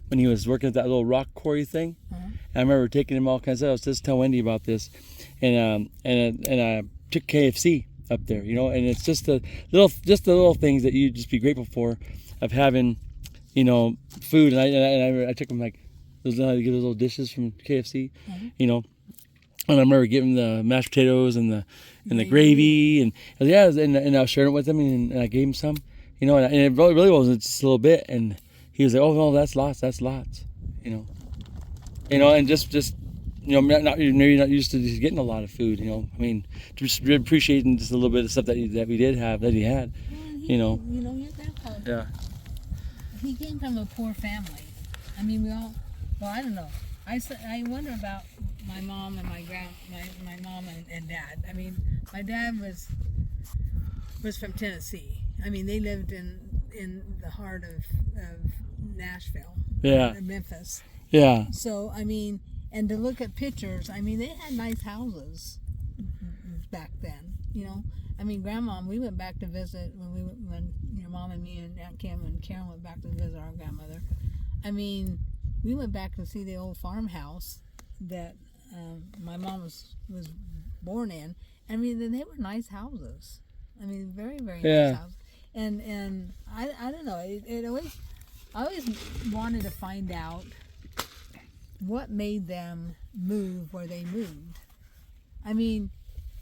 when he was working at that little rock quarry thing. Uh-huh. And I remember taking him all kinds of. I was just telling Wendy about this, and I took KFC up there, you know. And it's just the little things that you just be grateful for, of having, you know, food. And I took him like those little dishes from KFC, you know. And I remember giving the mashed potatoes and the gravy and I was sharing it with him and I gave him some, you know, and it really wasn't just a little bit. And he was like, "Oh no, that's lots, you know, and just you know, maybe not used to just getting a lot of food, you know. I mean, just appreciating just a little bit of stuff that we did have, that he had, you know. You know, your grandpa. Yeah. He came from a poor family. I mean, well, I don't know. I wonder about my mom and my mom and dad. I mean, my dad was from Tennessee. I mean, they lived in the heart of Nashville. Yeah. Memphis. Yeah. So, I mean, and to look at pictures, I mean, they had nice back then, you know. I mean, Grandma, we went back to visit when your mom and me and Aunt Kim and Karen went back to visit our grandmother. I mean, we went back to see the old farmhouse that my mom was born in. I mean, they were nice houses. I mean, very, very nice houses. And I don't know. I always wanted to find out what made them move where they moved. I mean,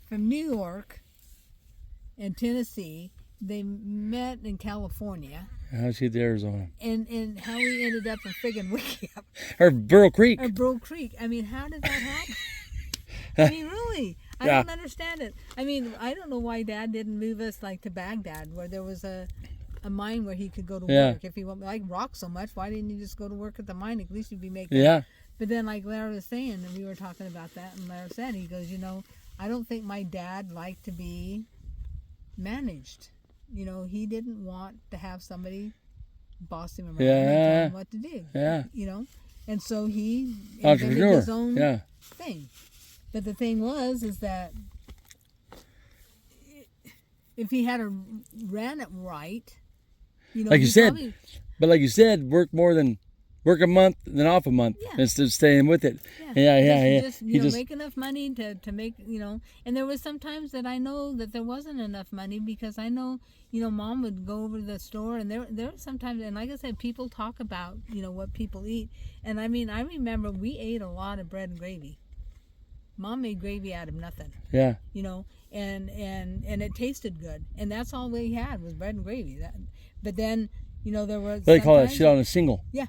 from New York and Tennessee, they met in California. How'd she get to Arizona? And how we ended up in friggin' Wikieup. Or Burro Creek. Or Burro Creek. I mean, how did that happen? I mean, really, I don't understand it. I mean, I don't know why Dad didn't move us like to Baghdad, where there was a mine where he could go to work. If he like rock so much, why didn't you just go to work at the mine? At least you'd be making. Yeah. But then, like Larry was saying, and we were talking about that, and Larry said, he goes, you know, I don't think my dad liked to be managed. You know, he didn't want to have somebody boss him around and tell him what to do. Yeah. You know, and so he Entrepreneur. invented his own thing. But the thing is that if he had ran it right, you know, like you said, but like you said, work a month, then off a month, instead of staying with it. Yeah. Just, you know, make enough money to make, you know. And there was some times that I know that there wasn't enough money because I know, you know, Mom would go over to the store and there were sometimes, and like I said, people talk about, you know, what people eat. And I mean, I remember we ate a lot of bread and gravy. Mom made gravy out of nothing. Yeah. You know, and it tasted good. And that's all we had was bread and gravy. But then, you know, there was. They call that shit on a single. Yeah.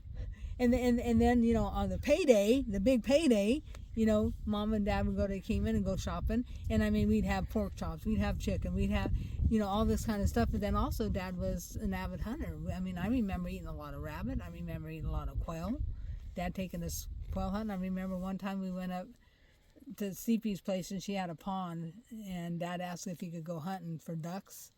And then, you know, on the payday, the big payday, you know, Mom and Dad would go to Keenan and go shopping. And I mean, we'd have pork chops, we'd have chicken, we'd have, you know, all this kind of stuff. But then also Dad was an avid hunter. I mean, I remember eating a lot of rabbit. I remember eating a lot of quail. Dad taking us quail hunting. I remember one time we went up to CP's place and she had a pond. And Dad asked if he could go hunting for ducks.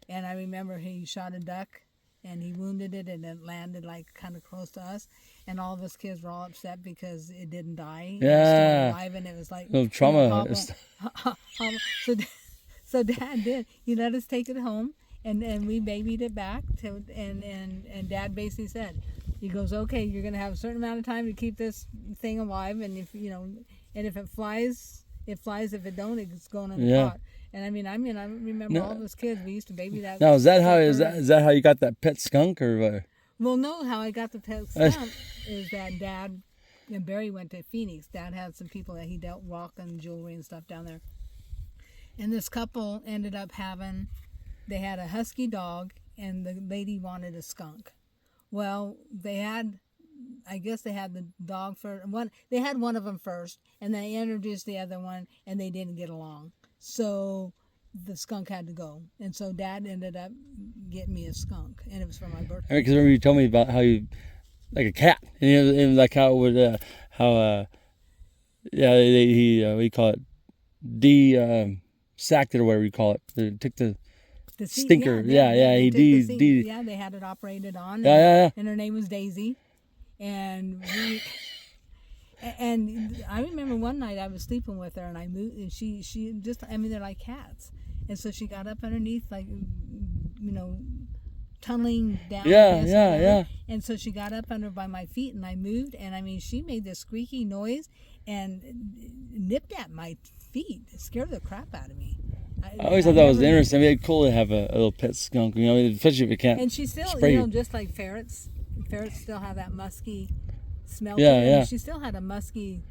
And I remember he shot a duck. And he wounded it, and it landed like kind of close to us, and all of us kids were all upset because it didn't die. Yeah, it was still alive, and it was like no trauma. So Dad did. He let us take it home, and we babied it back to, and Dad basically said, he goes, okay, you're gonna have a certain amount of time to keep this thing alive, and if you know, and if it flies, it flies. If it don't, it's going in the Yeah. pot. And I remember all those kids. We used to baby that. Now, is that sucker. how you got that pet skunk or what? Well, no, how I got the pet skunk is that Dad and Barry went to Phoenix. Dad had some people that he dealt rock and jewelry and stuff down there. And this couple ended up they had a husky dog, and the lady wanted a skunk. Well, I guess they had the dog first. They had one of them first, and they introduced the other one, and they didn't get along. So the skunk had to go. And so Dad ended up getting me a skunk, and it was for my birthday. Because remember you told me about how you, like a cat, and like how it would, what do you call it? Sacked it or whatever you call it. They took the stinker. They He took D. Yeah, they had it operated on. Yeah. And her name was Daisy. And and I remember one night I was sleeping with her, and I moved, and she just, they're like cats. And so she got up underneath, like, tunneling down. Yeah. And so she got up under by my feet, and I moved, and she made this squeaky noise and nipped at my feet. It scared the crap out of me. I always thought that was interesting. It'd be cool to have a little pet skunk, especially if it can't. And she still, spray you. just like ferrets still have that musky smell. Yeah, to them. yeah. She still had a musky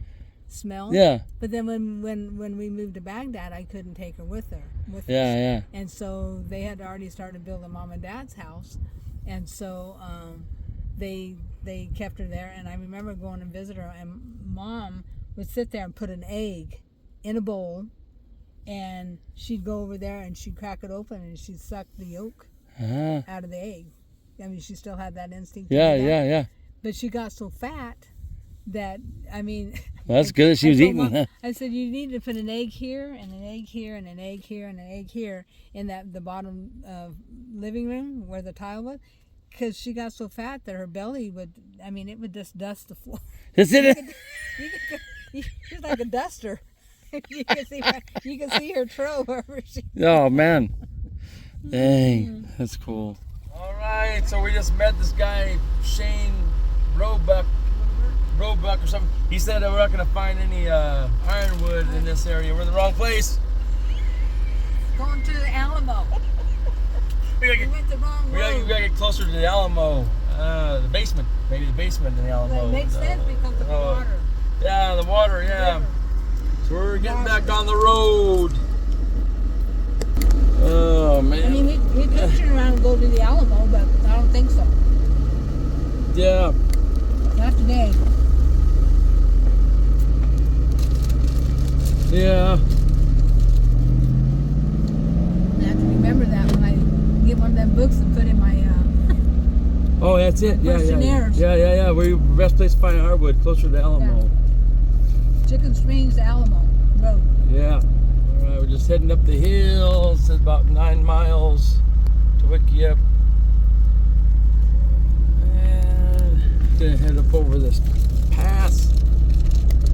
smell. Yeah. But then when we moved to Baghdad, I couldn't take her with us. Yeah. And so they had already started building Mom and Dad's house, and so they kept her there. And I remember going and visit her, and Mom would sit there and put an egg in a bowl, and she'd go over there and she'd crack it open and she'd suck the yolk out of the egg. She still had that instinct. Yeah. But she got so fat that, Well, that's good that she was eating. Mom, I said, you need to put an egg here, and an egg here, and an egg here, and an egg here in the bottom living room where the tile was, because she got so fat that her belly would, it would just dust the floor. Is it? She's like a duster. You can see her throw wherever she. Oh man, dang, that's cool. All right, so we just met this guy Shane Roebuck or something. He said that we're not gonna find any ironwood in this area. We're in the wrong place. Going to the Alamo. We went the wrong road. We gotta get closer to the Alamo, the basement, maybe the basement in the Alamo. That makes sense because of the water. Yeah, the water. Yeah. So we're getting back on the road. Oh man. We could turn around and go to the Alamo, but I don't think so. Yeah. Not today. Yeah. I have to remember that when I get one of them books and put in my. Oh, that's it. Questionnaires. Yeah. Where the best place to find hardwood, closer to the Alamo. Yeah. Chicken Springs, Alamo Road. Yeah. All right, we're just heading up the hill. It's about 9 miles to Wikieup. And gonna head up over this pass.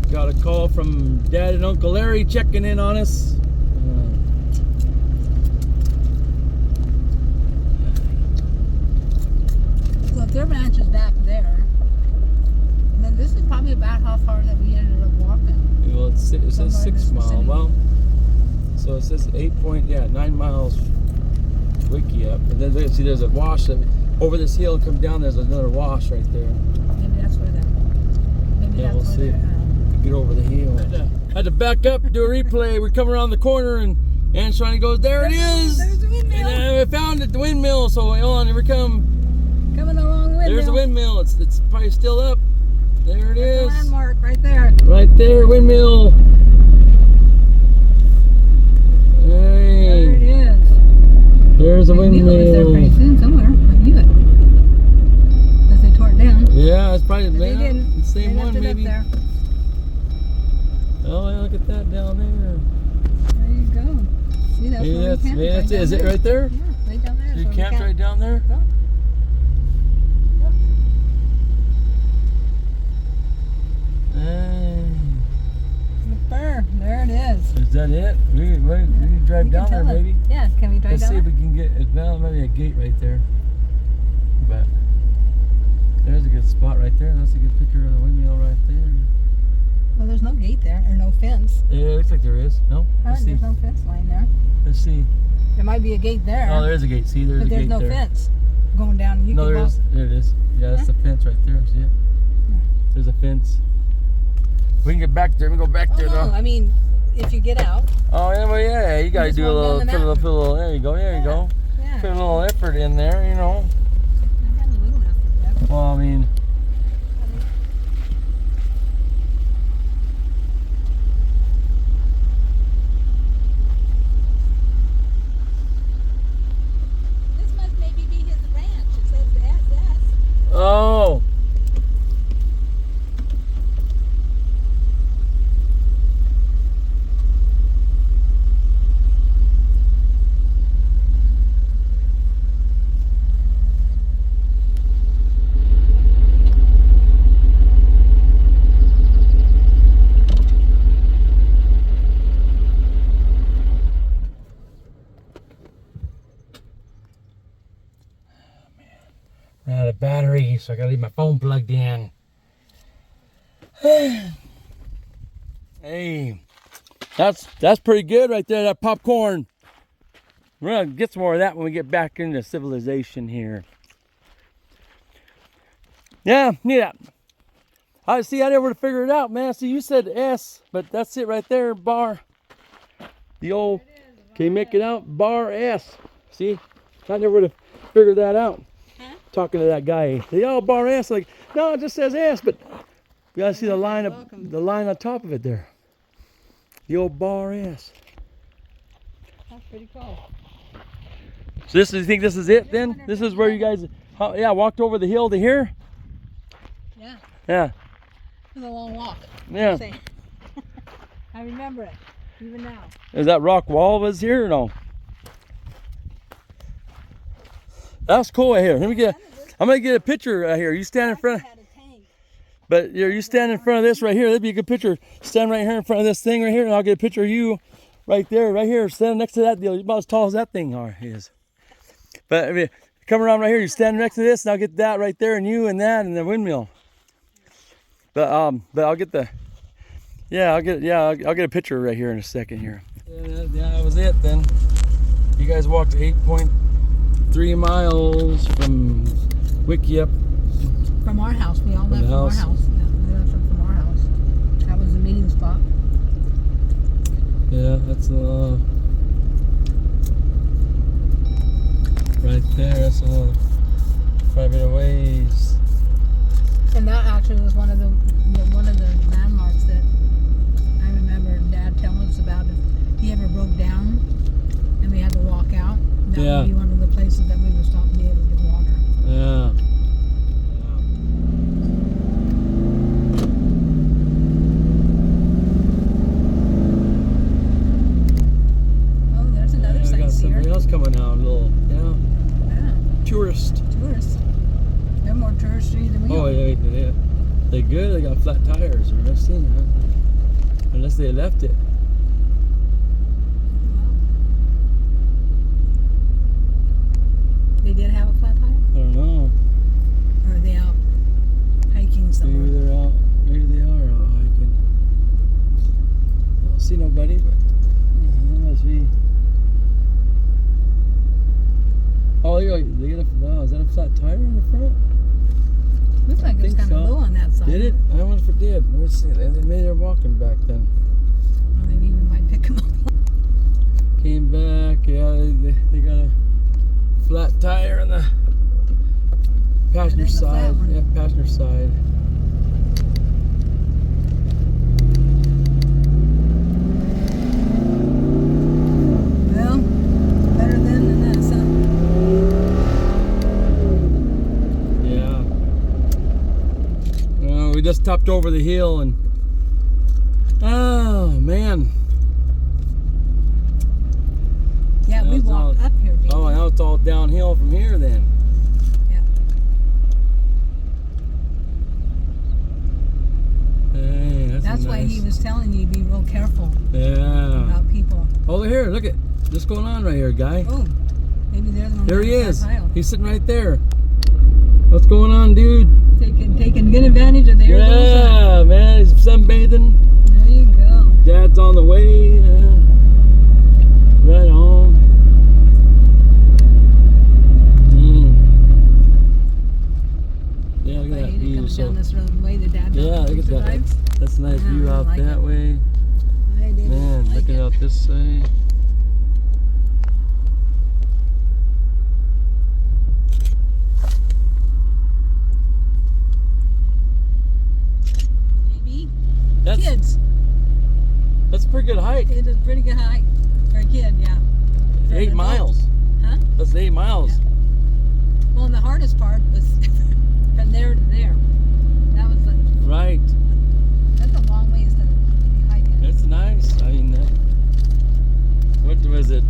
Got a call from Dad and Uncle Larry checking in on us. So if their ranch is back there, then this is probably about how far that we ended up walking. Well, it says Somewhere in 6 this miles. vicinity. Well, so it says 9 miles Wikieup. And then see, there's a wash over this hill. Come down. There's another wash right there. Maybe that's where that. Maybe Yeah, that's we'll where see. they're, Get over the hill. Had to back up, do a replay. We come around the corner, and Aunt Shawnee goes, "There it is!" There's the windmill. And we found it, the windmill. So hold on, here we come. Coming along the windmill. There's the windmill. It's probably still up. There it There's is. the landmark right there. Right there, windmill. There it Hey, is. there's a I knew it was there pretty windmill. soon somewhere. I knew it. Because they tore it down. Yeah, it's probably But they didn't. the same They left one, it maybe. up there. Oh, yeah, look at that down there. There you go. See, that's Maybe where that's we camped. it. Right Is it down right there? Yeah, right down there. You So we camped right down there? Yeah. There it is. Is that it? We can drive You can down there, tell it. maybe. Yeah, can we drive Let's down see if there? we can get. Well, maybe a gate right there. But there's a good spot right there. That's a good picture of the windmill right there. Well, there's no gate there, or no fence. Yeah, it looks like there is. No? Let's see. There's no fence line there. Let's see. There might be a gate there. Oh, there is a gate. See, there's a gate there. But there's no fence going down. You No, can there walk. is. There it is. Yeah, that's the fence right there. See it? There's a fence. We can get back there. We can go back there No, though. I mean, if you get out. Oh, yeah, well, yeah. You gotta just do a walk little, down the put a mountain. little, there you go, there you go. Yeah. Put a little effort in there, you know. I had a little effort there. Well, I mean, This must maybe be his ranch. It says SS. oh. Ran out of battery, so I gotta leave my phone plugged in. Hey, that's pretty good right there, that popcorn. We're gonna get some more of that when we get back into civilization here. Yeah, yeah. I see. I never would have figured it out, man. See, you said S, but that's it right there, bar. The old, can you make it out? Bar S. See, I never would have figured that out. Talking to that guy, the old bar S, like, no, it just says S, but you gotta see the line on top of it there. The old bar S. That's pretty cool. So this, you think this is it then? This is where you guys, walked over the hill to here? Yeah. Yeah. It was a long walk. Yeah. I remember it, even now. Is that rock wall was here or no? That's cool right here. I'm gonna get a picture right here. You stand in front, but you stand in front of this right here. That'd be a good picture. Stand right here in front of this thing right here, and I'll get a picture of you right there, right here. Stand next to that deal. You're about as tall as that thing is. But I mean, come around right here. You stand next to this, and I'll get that right there, and you and that, and the windmill. But I'll get the, I'll get a picture right here in a second here. Yeah, that was it then. You guys walked 8.3 miles from Wikieup. From our house. We all left from our house. Yeah, we left from our house. That was the meeting spot. Yeah, that's right there. That's quite a bit of ways. And that actually was one of the landmarks that I remember Dad telling us about. If he ever broke down and we had to walk out, that would be one of the places that we would stop and be able to get water. Yeah. Oh, there's another I got sightseer. somebody else coming out. A little, tourist. Tourists. They're more touristy than we Oh, are. yeah. They good. They got flat tires. Or I've seen that. Unless they left it. They did have a flat tire? I don't know. Or are they out hiking Maybe somewhere? they're out. Maybe they are out hiking. I don't see nobody, but there must be. Oh, they get a. Wow, is that a flat tire in the front? Looks like it was kind of low on that side. Did it? I wonder if it did. Let me see. They made their walking back then. Or maybe we might pick them up. Came back. Yeah, they got a flat tire on the passenger There's a flat side. one. Yeah, passenger side. Well, better than this, huh? Yeah. Well, we just topped over the hill and oh man. Yeah, we That's walked all- up here, didn't Oh, we? now it's all downhill from here then. Yeah. Hey, That's why he was telling you to be real careful Yeah. about people. Oh, look here. Look at what's going on right here, guy. Oh, maybe they're the one There he with the is. flat tire. He's sitting right there. What's going on, dude? Taking good advantage of the air. Yeah, man, he's sunbathing. There you go. Dad's on the way. Right home. Yeah, look at that view. Coming So, down this road way the dad. yeah, look at that. That's a nice view out like that it. way. I did Man, like looking it. out this way. Maybe That's kids. that's a pretty good hike. It is pretty good hike for a kid. Yeah. For an 8 adult. miles. Huh? That's 8 miles. Yeah. Well, and the hardest part was from there to there. That was the. Right. That's a long ways to be hiking. It's nice. I mean, what was it?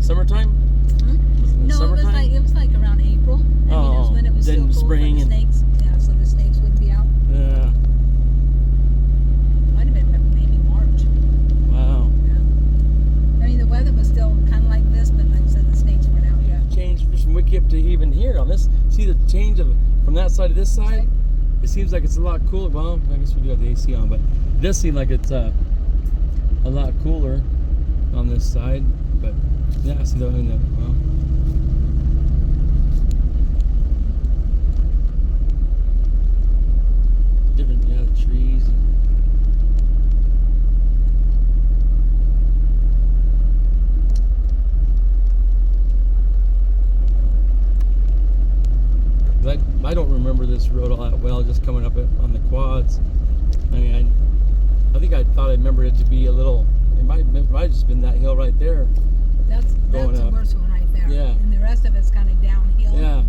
Summertime? Hmm? Was it in the No, summertime? it was like around April. I mean, it was when it was then still cool spring for the and- snakes. Yeah, so the snakes wouldn't be out. Yeah. Might have been maybe March. Wow. Yeah. I mean, the weather was still kind of like this, but like I said, the snakes weren't out yet. Changed from Wikieup to even here on this. See the change of from that side to this side? It seems like it's a lot cooler. Well, I guess we do have the AC on, but it does seem like it's a lot cooler on this side. But yeah, I see the well. Different, yeah, the trees. I don't remember this road all that well, just coming up on the quads. I mean, I think I thought I remembered it to be a little, it might have just been that hill right there. That's Going the up. worst one right there. Yeah. And the rest of it's kind of downhill. Yeah,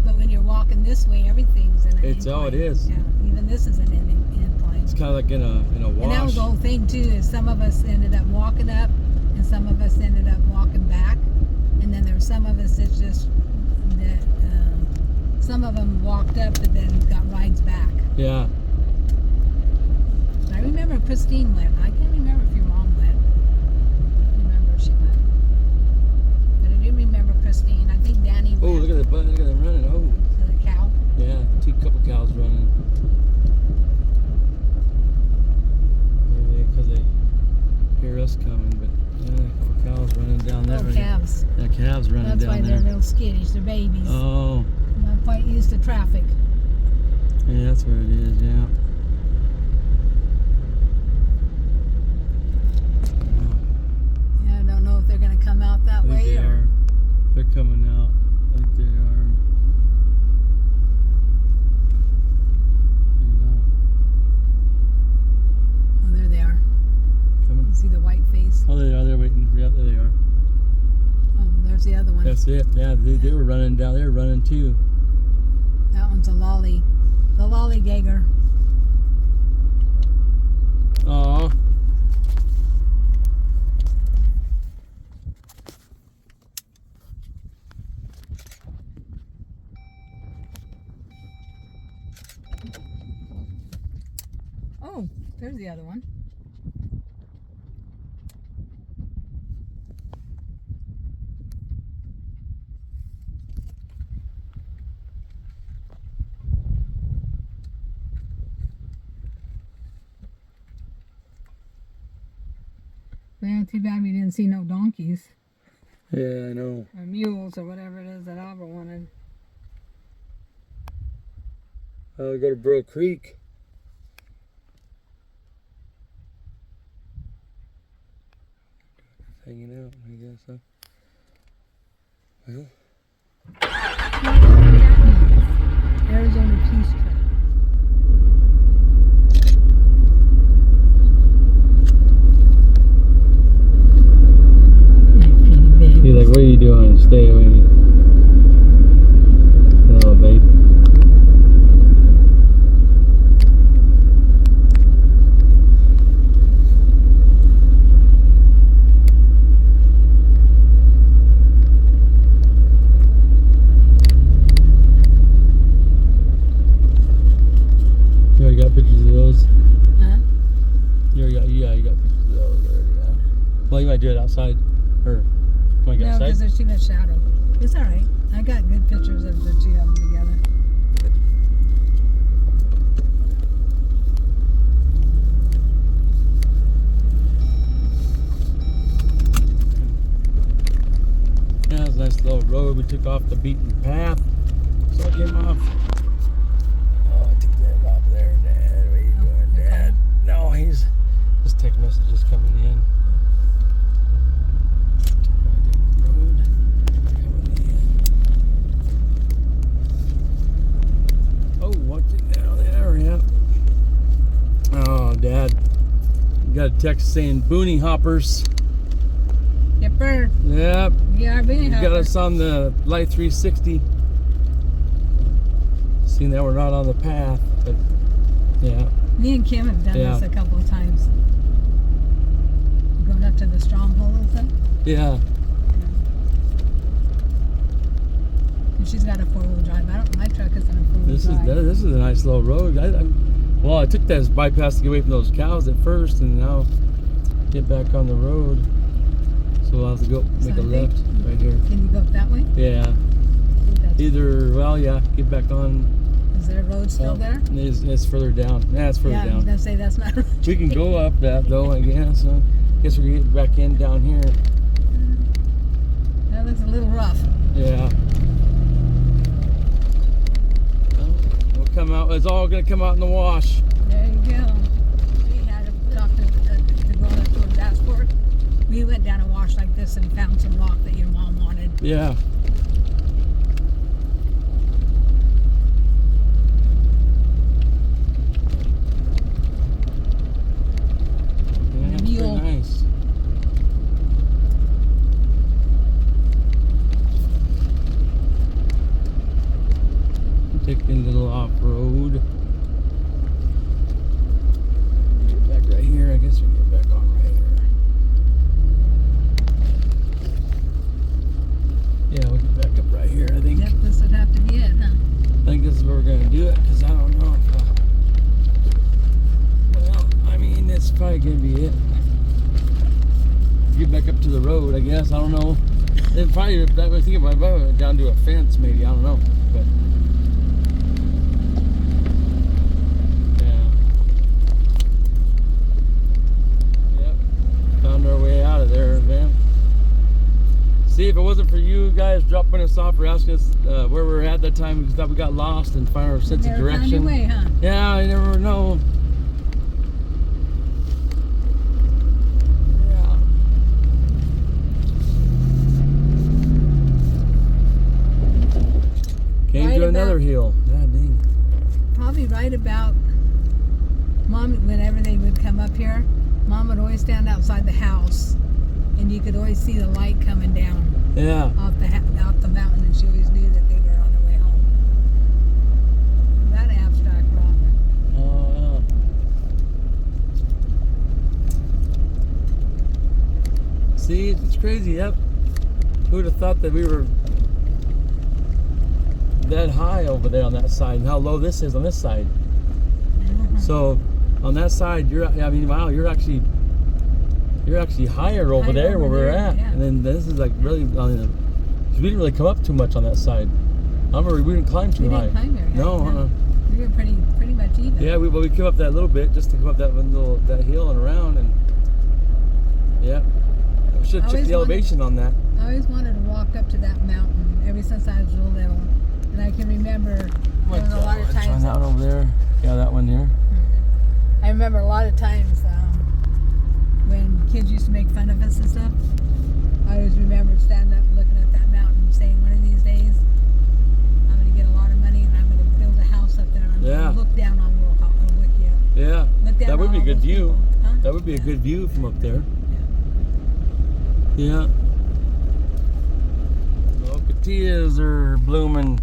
But when you're walking this way, everything's in an It's- oh, incline. it is. Yeah. Even this is an incline. it's kind of like in a wash. And that was the whole thing too. Is some of us ended up walking up, and some of us ended up walking back, and then there were some of us that just that some of them walked up, but then got rides back. Yeah, I remember Christine went. I can't remember if your mom went. I don't remember if she went, but I do remember Christine. I think Danny oh, went. look at them running. Oh, To the cow. yeah, couple cows running. Because they hear us coming, but yeah, a couple cows running down that Oh, way. calves. Yeah, calves running That's why down they're there. real skittish. They're babies. Oh, Not quite used to traffic. yeah, that's what it is, yeah. Yeah, I don't know if they're gonna come out that I think way they or. are. They're coming out. I think they are. Maybe not. Oh, there they are. Coming. You see the white face? Oh, they are. They're waiting. Yeah, there they are. Oh, there's the other one. That's it. Yeah, they were running down. They were running too. That one's a lolly. The lollygager. Aw. Oh, there's the other one. Well, too bad we didn't see no donkeys Yeah, I know. or mules or whatever it is that Albert wanted. We go to Burrow Creek. Hanging out, I guess, huh? Well, Arizona Peace Trail. he's like, what are you doing? Stay away. Hello, babe. You already got pictures of those? Huh? You got pictures of those already, yeah. Well, you might do it outside. Or, you might go No, outside? because there's too much shadow. It's all right. I got good pictures of the two of them together. Yeah, it's a nice little road. We took off the beaten path. So I came off. Oh, I took that off there, Dad. What are you doing, you're Dad? No, his text message is coming in. Road coming in. Oh, what's it down there? Yeah. Oh, Dad. You got a text saying boonie hoppers. Yipper. Yep. Yeah, I've been You got us on the Light 360. Seeing that we're not on the path, but yeah. Me and Kim have done this a couple of times. Going up to the stronghold and stuff. Yeah. And she's got a 4-wheel drive. My truck isn't a 4-wheel This drive. is a nice little road. I took that as bypass to get away from those cows at first, and now get back on the road. So I'll have to go make a left right here. Can you go up that way? Yeah. Get back on. Is there a road still there? It's further down. Yeah, it's further Yeah, down. I'm gonna say that's not. We can go up that though, I guess. Guess we're getting back in down here. That looks a little rough. Yeah. Well, we'll come out. It's all gonna come out in the wash. There you go. We had to talk to go up towards Assport. We went down a wash like this and found some rock that your mom wanted. Yeah. Mule. Very nice. Taking a little off-road. Get back right here. I guess we can get back on right here. Yeah, we'll get back up right here, I think. Yep, this would have to be it, huh? I think this is where we're going to do it, because I don't know if... it's probably going to be it. Get back up to the road, I guess. I don't know. It probably, I was thinking about down to a fence, maybe. I don't know. But yeah. Yep. Found our way out of there, man. See, if it wasn't for you guys dropping us off or asking us where we were at that time, we thought we got lost and find our sense of direction. Found your way, huh? Yeah, I never know. Came Right to another about- hill. God dang. Probably right about Mom, whenever they would come up here, Mom would always stand outside the house and you could always see the light coming down Yeah. off the mountain, and she always knew that they were on their way home. That abstract rock. Oh, yeah. See, it's crazy. Yep. Who would have thought that we were that high over there on that side, and how low this is on this side? Mm-hmm. So on that side, you're actually higher over there where we're at, yeah. and then this is like really we didn't really come up too much on that side. I remember we didn't climb too We high. didn't climb very high. No. We were pretty much even. Yeah, we came up that little bit just to come up that hill and around, and yeah, we should check the elevation on that. I always wanted to walk up to that mountain ever since I was real little, and I can remember there was a lot of Try times. that one over there. Yeah, that one here. I remember a lot of times when kids used to make fun of us and stuff. I always remember standing up and looking at that mountain and saying, one of these days, I'm going to get a lot of money and I'm going to build a house up there. I'm going to look down on Wikieup. Yeah, Look down that would on be a all good those view. people. Huh? That would be a good view from up there. Yeah. Oh, Catias are blooming.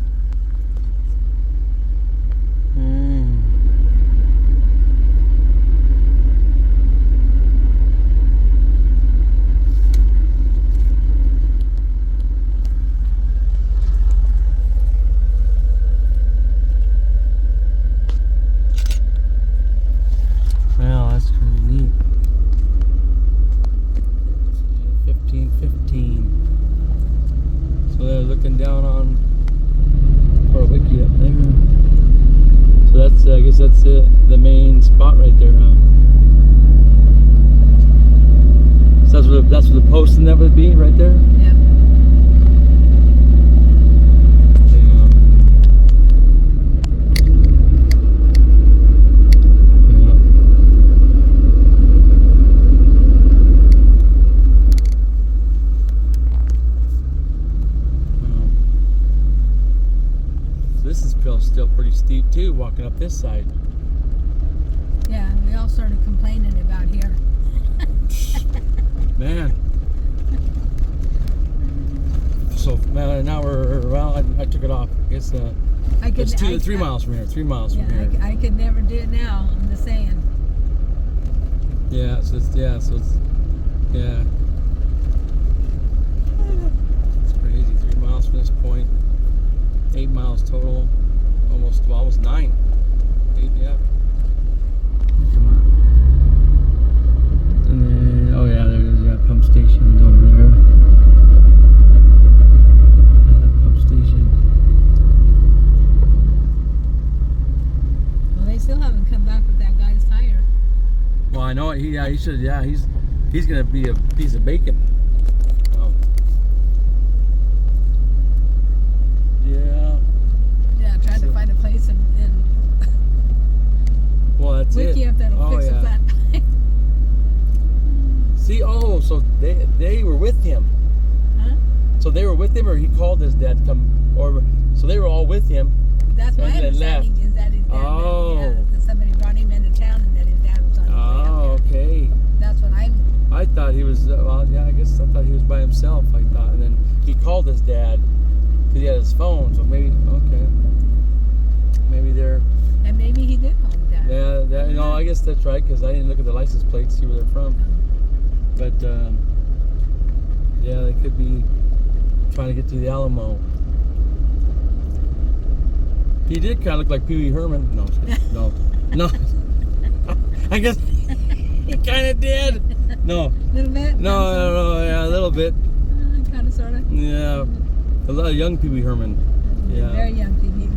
Well, that's pretty neat. 15. So they're looking down on guess that's it. The main spot right there, huh? So that's where the posting that would be right there. Yeah. This is still pretty steep too, walking up this side. Yeah, we all started complaining about here. Man. So now I took it off. I guess it's 3 miles from here. 3 miles from here. I could never do it now. I'm just saying. Yeah. It's crazy. 3 miles from this point. 8 miles total. Almost 9. 8, yeah. Come on. And then, oh yeah, there's that pump station over there. Pump station. Well, they still haven't come back with that guy's tire. Well, I know he should. Yeah, he's gonna be a piece of bacon. Oh. Yeah. Yeah, tried to find a place in Well, that's Wikieup that'll fix a flat tire. See, so they were with him. Huh? So they were with him, or he called his dad to come, so they were all with him. That's my And then understanding is that his dad, that somebody brought him into town and that his dad was on his way up there. Okay. That's what I thought he was. I guess I thought he was by himself. I thought, and then he called his dad because he had his phone. So maybe they're. And maybe he did call his dad. Yeah, I guess that's right because I didn't look at the license plates, see where they're from. But yeah, they could be trying to get to the Alamo. He did kind of look like Pee Wee Herman. No. I guess he kind of did. No. A little bit? No, yeah, a little bit. Kind of, sort of. Yeah, a lot of young Pee Wee Herman. Yeah. Very young Pee Wee Herman.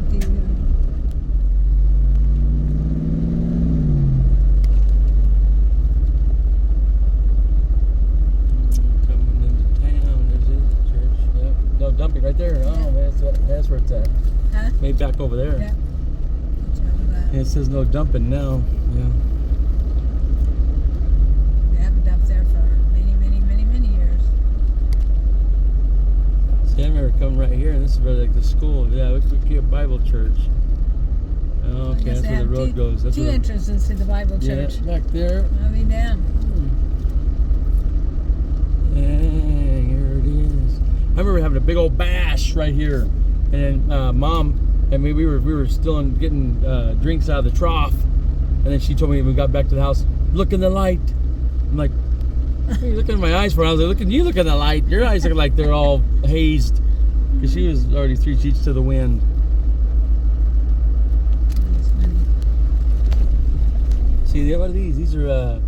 Coming into town, there's his church. Yep. No, dumping right there. Oh, that's where it's at. Huh? Maybe back over there. Yeah. Yeah, it says no dumping now. Yeah. They haven't dumped there for many years. See, I remember coming right here, and this is where like the school. Yeah, Wikieup Bible Church. Oh, okay, that's where the road goes. That's two entrances to the Bible church. Yeah, back there. I'll be damned. Dang, here it is. I remember having a big old bash right here, and then Mom and me, we were still getting drinks out of the trough, and then she told me when we got back to the house, look in the light. I'm like, what are you looking in my eyes for? I was like, look in the light. Your eyes look like they're all hazed, because she was already 3 sheets to the wind. That's funny. See, what are these? These are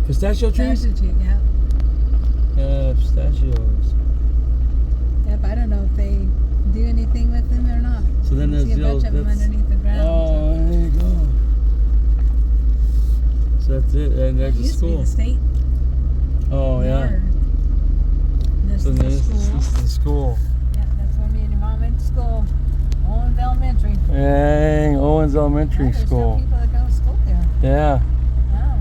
pistachio trees? Pistachio tree, yeah. Pistachios. Yep, I don't know if they do anything with them or not. So then there's see a bunch of them underneath the ground. Oh, there you go. So that's it, and there's the school. Used to be the state Oh, yeah. yard. This So is the this school. is the school. Yeah, that's where me and your mom went to school. Owens Elementary. Dang, Owens Elementary There's School. still people that go to school there. Yeah. Wow.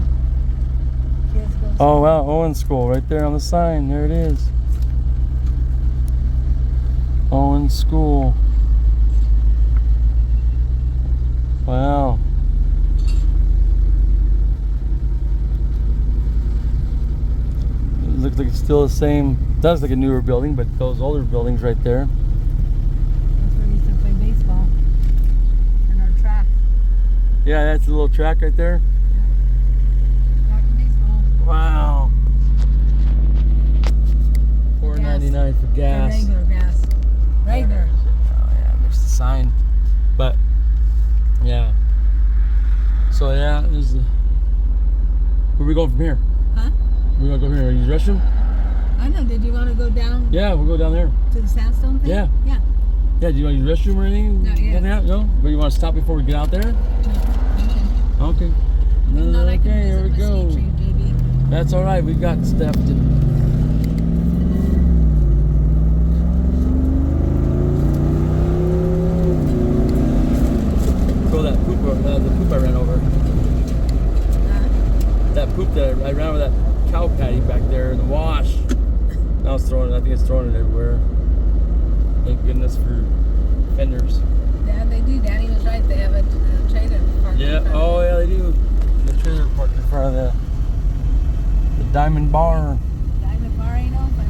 Kids go to Oh, school. wow, Owens School, right there on the sign. There it is. Owens School. Wow. It looks like it's still the same. It does look like a newer building, but those older buildings right there. That's where we used to play baseball. And our track. Yeah, that's the little track right there. Track and baseball. Wow. $4.99 for The gas. regular gas. Regular. Oh yeah, there's the sign. But yeah. So yeah, there's the. Where are we going from here? Huh? We're gonna go here. Use the restroom? I know. Did you want to go down Yeah, we'll go down there. to the sandstone thing? Yeah. Yeah. Yeah, do you want to use the restroom or anything? Not yet. Nothing out? No? But you want to stop before we get out there? Okay. No, I can Okay, here we visit go. Mesquite Tree, baby. That's all right. We got stuff to. Go that poop, the poop I ran over. That poop that I ran over that cow patty back there in the wash. Now it's throwing. I think it's throwing it everywhere. Thank goodness for fenders. Yeah, they do. Daddy was right. They have a trailer parked. Yeah. Oh yeah, they do. The trailer parked in front of the Diamond Bar. Diamond Bar ain't open.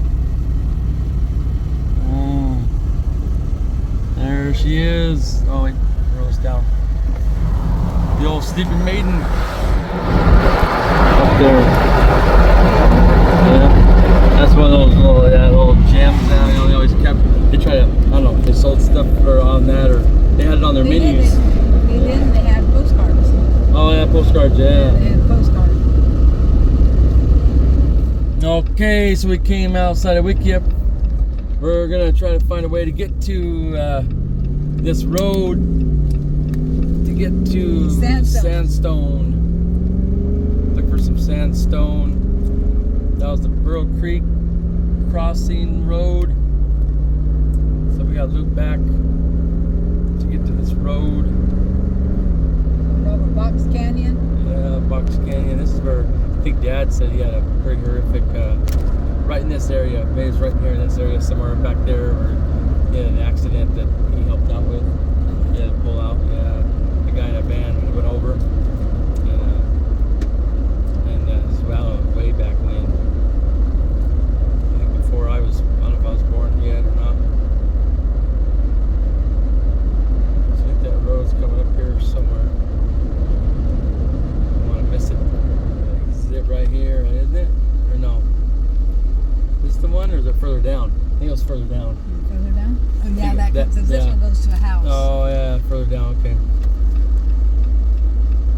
There she is. Oh wait, roll us down. The old sleeping maiden. Up there. Yeah. That's one of those little gems now. You know, they always kept. They try to. I don't know if they sold stuff on that or they had it on their menus. They did. They had postcards. Oh yeah, postcards. Yeah. They had postcards. Okay, so we came outside of Wikieup. We're gonna try to find a way to get to this road to get to sandstone. Look for some sandstone. That was the Burl Creek crossing road. So we gotta loop back to get to this road. Over Box Canyon. Yeah, Box Canyon. This is where I think Dad said he had a pretty horrific, right in this area. Maybe it's right here in this area somewhere back there, or he had an accident that he helped out with. He had to pull out. Yeah, the guy in a van went over, and this was way back when. I think before I don't know if I was born yet or not. I think that road's coming up here somewhere. Miss it. Is it right here, isn't it? Or no? Is this the one, or is it further down? I think it was further down. Further down? Oh, yeah, this one goes to a house. Oh, yeah, further down, okay.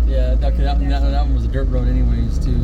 Yeah, that one was a dirt road anyways, too.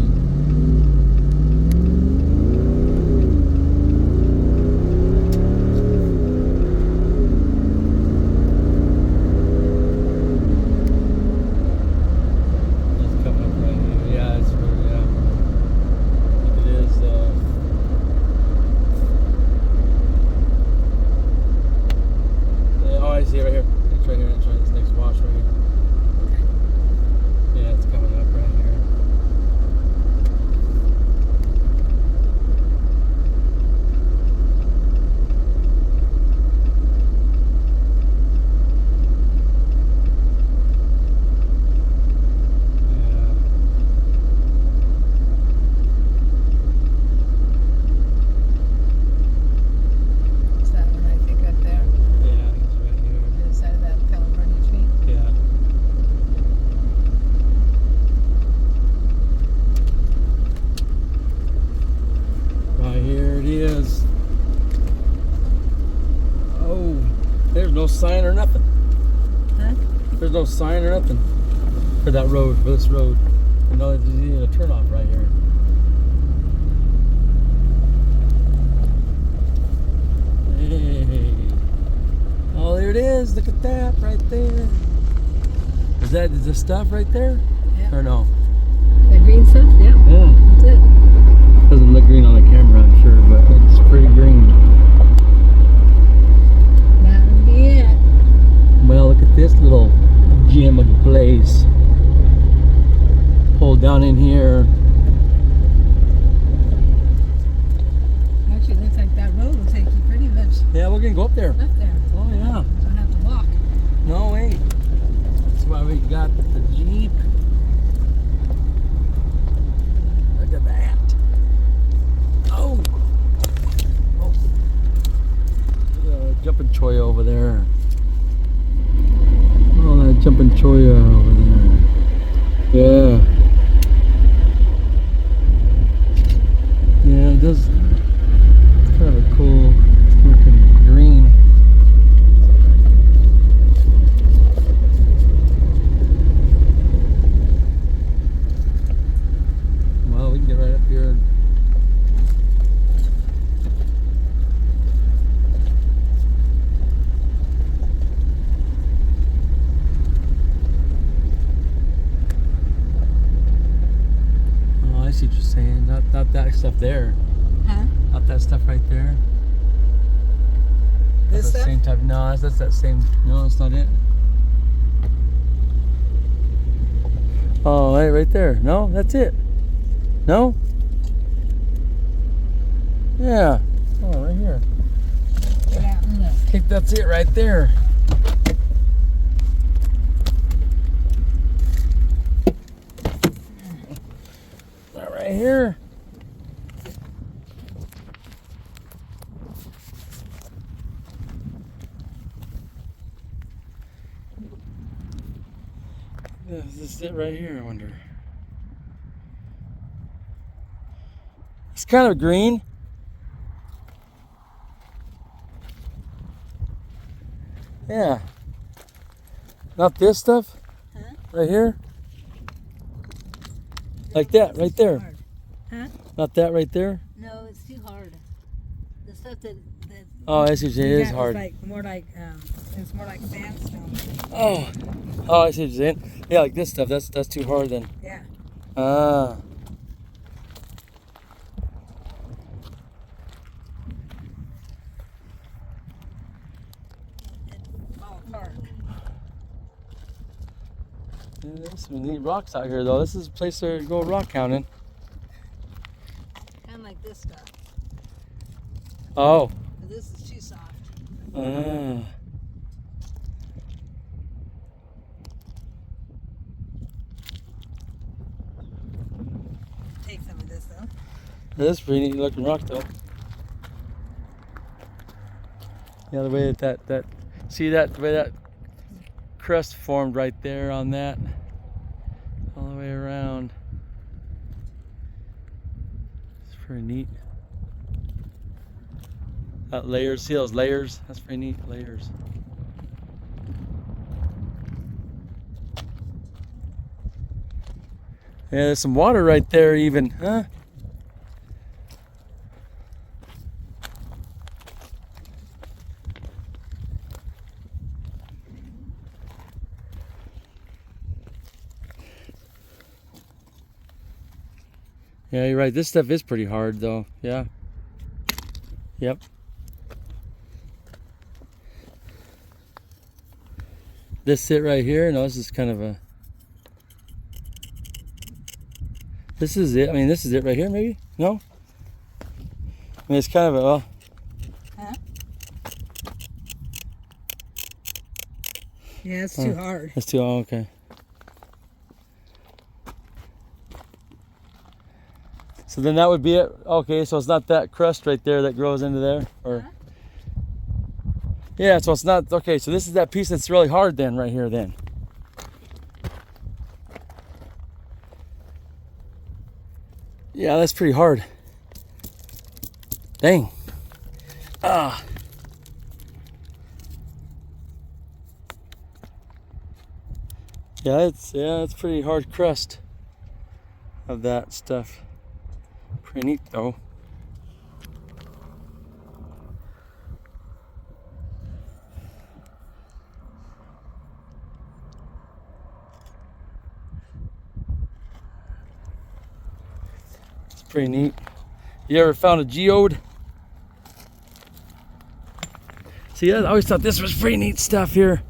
No sign or nothing. Huh? There's no sign or nothing for that road, for this road. You know, there's even a turnoff right here. Hey. Oh, there it is. Look at that right there. Is the stuff right there? Yeah. Or no? The green stuff? Yeah. Yeah. That's it. Doesn't look green on the camera, I'm sure, but it's pretty green. Well, look at this little gem of a place. Pull down in here. Actually, it looks like that road will take you pretty much. Yeah, we're gonna go up there. Up there. Oh yeah. You don't have to walk. No, wait. That's why we got the Jeep. Look at that. Oh. Jumping choya over there. Oh, that jumping choya over there. Yeah. Yeah, it does. It's kind of a cool looking green. Well, we can get right up here. stuff there. Huh? Not that stuff right there. This That's the stuff? same type. No, that's that same. No, that's not it. Oh, hey, right there. No, that's it. No? Yeah. Oh, right here. Yeah, look. I think that's it right there. That right here. Yeah, this is it right here, I wonder. It's kind of green. Yeah. Not this stuff? Huh? Right here? Like that, right there. Hard. Huh? Not that right there? No, it's too hard. The stuff that Oh, I see what you're saying. It is that hard. was like more like it's more like sandstone. Oh, I see what you're saying. Yeah, like this stuff. That's too hard then. Yeah. Ah. It falls apart. Yeah, there's some neat rocks out here though. This is a place to go rock counting. Kind of like this stuff. Oh. But this is too soft. Ah. Take some of this though. That's pretty neat looking rock though. Yeah, the way that see that the way that crust formed right there on that, all the way around. It's pretty neat. That layers, see those layers? That's pretty neat, layers. Yeah, there's some water right there even, huh? Yeah, you're right. This stuff is pretty hard though. Yeah. Yep. This it right here? No, this is kind of a... This is it. I mean, this is it right here, maybe? No? I mean, it's kind of a... Well, Huh? Yeah, it's too hard. that's too... Oh, okay. So then that would be it. Okay, so it's not that crust right there that grows into there? Or... Huh? Yeah, so it's not... Okay, so this is that piece that's really hard then, right here then. Yeah, that's pretty hard. Dang. Ah. Yeah, it's pretty hard crust of that stuff. Pretty neat though. It's pretty neat. You ever found a geode? See, I always thought this was pretty neat stuff here.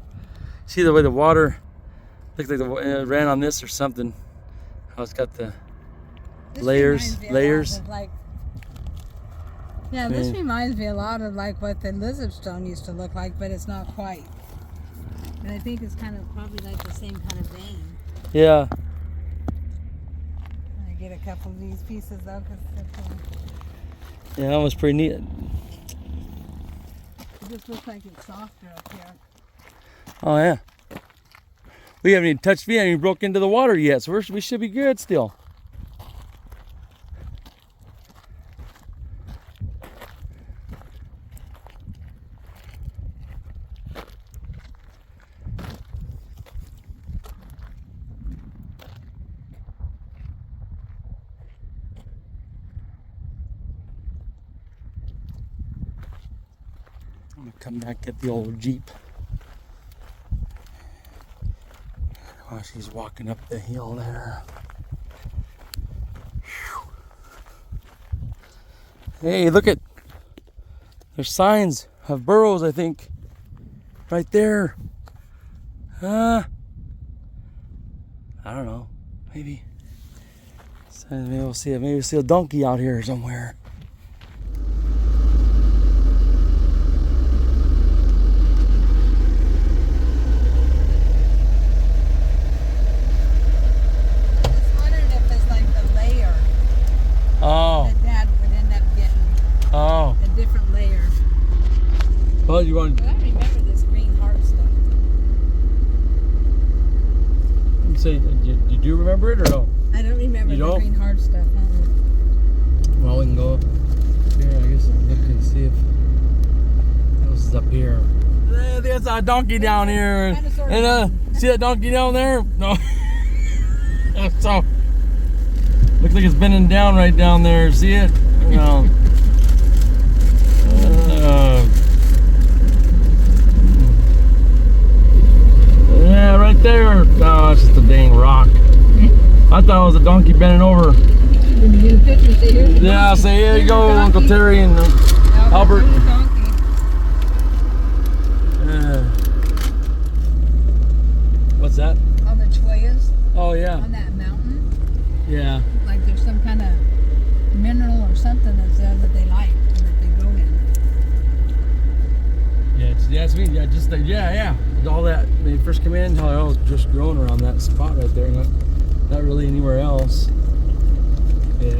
See the way the water looked like it ran on this or something. How it's got the This layers. reminds me a lot Layers. of, like, yeah, this Yeah. reminds me a lot of like what the lizard stone used to look like, but it's not quite. And I think it's kind of probably like the same kind of vein. Yeah. I get a couple of these pieces though, because Yeah, that was pretty neat. it just looks like it's softer up here. Oh yeah. We haven't even touched. We haven't even broke into the water yet, so we should be good still. I'm gonna come back get the old Jeep. While she's walking up the hill there. Whew. Hey, look at. There's signs of burrows, I think. Right there. I don't know. Maybe. So maybe we'll see it. Maybe we'll see a donkey out here somewhere. Oh. That Dad would end up getting a different layer. Well, you want? But I remember this green heart stuff. You say you do remember it or no? I don't remember You the don't? green heart stuff. Well, we can go up here, I guess, and look and see if what else is up here. There's a donkey down here. And see that donkey down there? No. So looks like it's bending down right down there. See it? No. Yeah, right there. Oh, it's just a dang rock. I thought it was a donkey bending over. Did you get a picture? Say, here's the Yeah, donkey. say here you Here's go, the donkey. Uncle Terry and Albert. Here's the donkey. What's that? All the choyas Oh yeah, on that mountain. yeah. Like there's some kind of mineral or something that's there that they like and that they grow in. Yeah, it's me. Yeah, just yeah. All that when you first come in, how it was just growing around that spot right there, not really anywhere else. Yeah.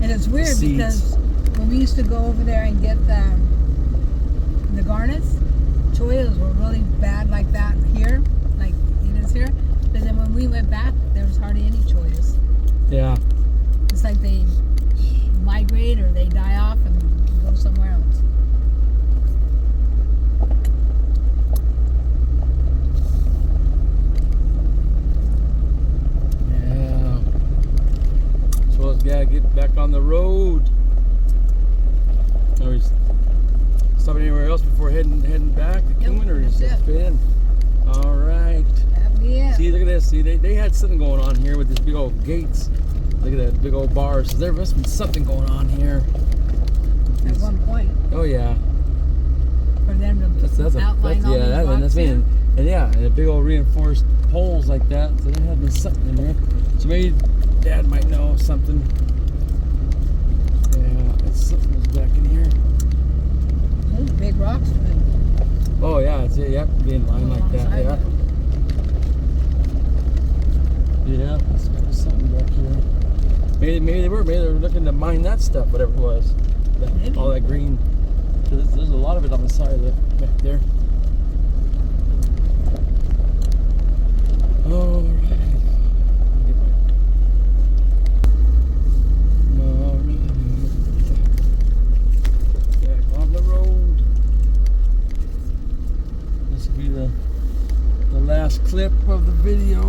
And it's weird Seeds. because when we used to go over there and get the garnets, choyas were really bad like that here, like it is here. But then when we went back, there was hardly any choyas. Yeah. It's like they migrate or they die off and go somewhere else. Yeah. So let's get back on the road. Are we stopping anywhere else before heading back to Cumin, or that's just it. fit in? All right. That'd be it. See, look at this. See, they had something going on here with these big old gates. Look at that big old bars. So there must be something going on here. At one point, Oh yeah. for them to outline all these rocks that's me. in. And yeah, and big old reinforced poles like that. So there had been something in there. So maybe Dad might know something. Yeah, it's something was back in here. Those big rocks. Oh yeah, it's yep, be in line like that. Alongside Yeah. Yeah, there's something back here. Maybe they were looking to mine that stuff, whatever it was. Maybe. All that green. There's a lot of it on the side of it back there. All right. Back on the road. This will be the last clip of the video.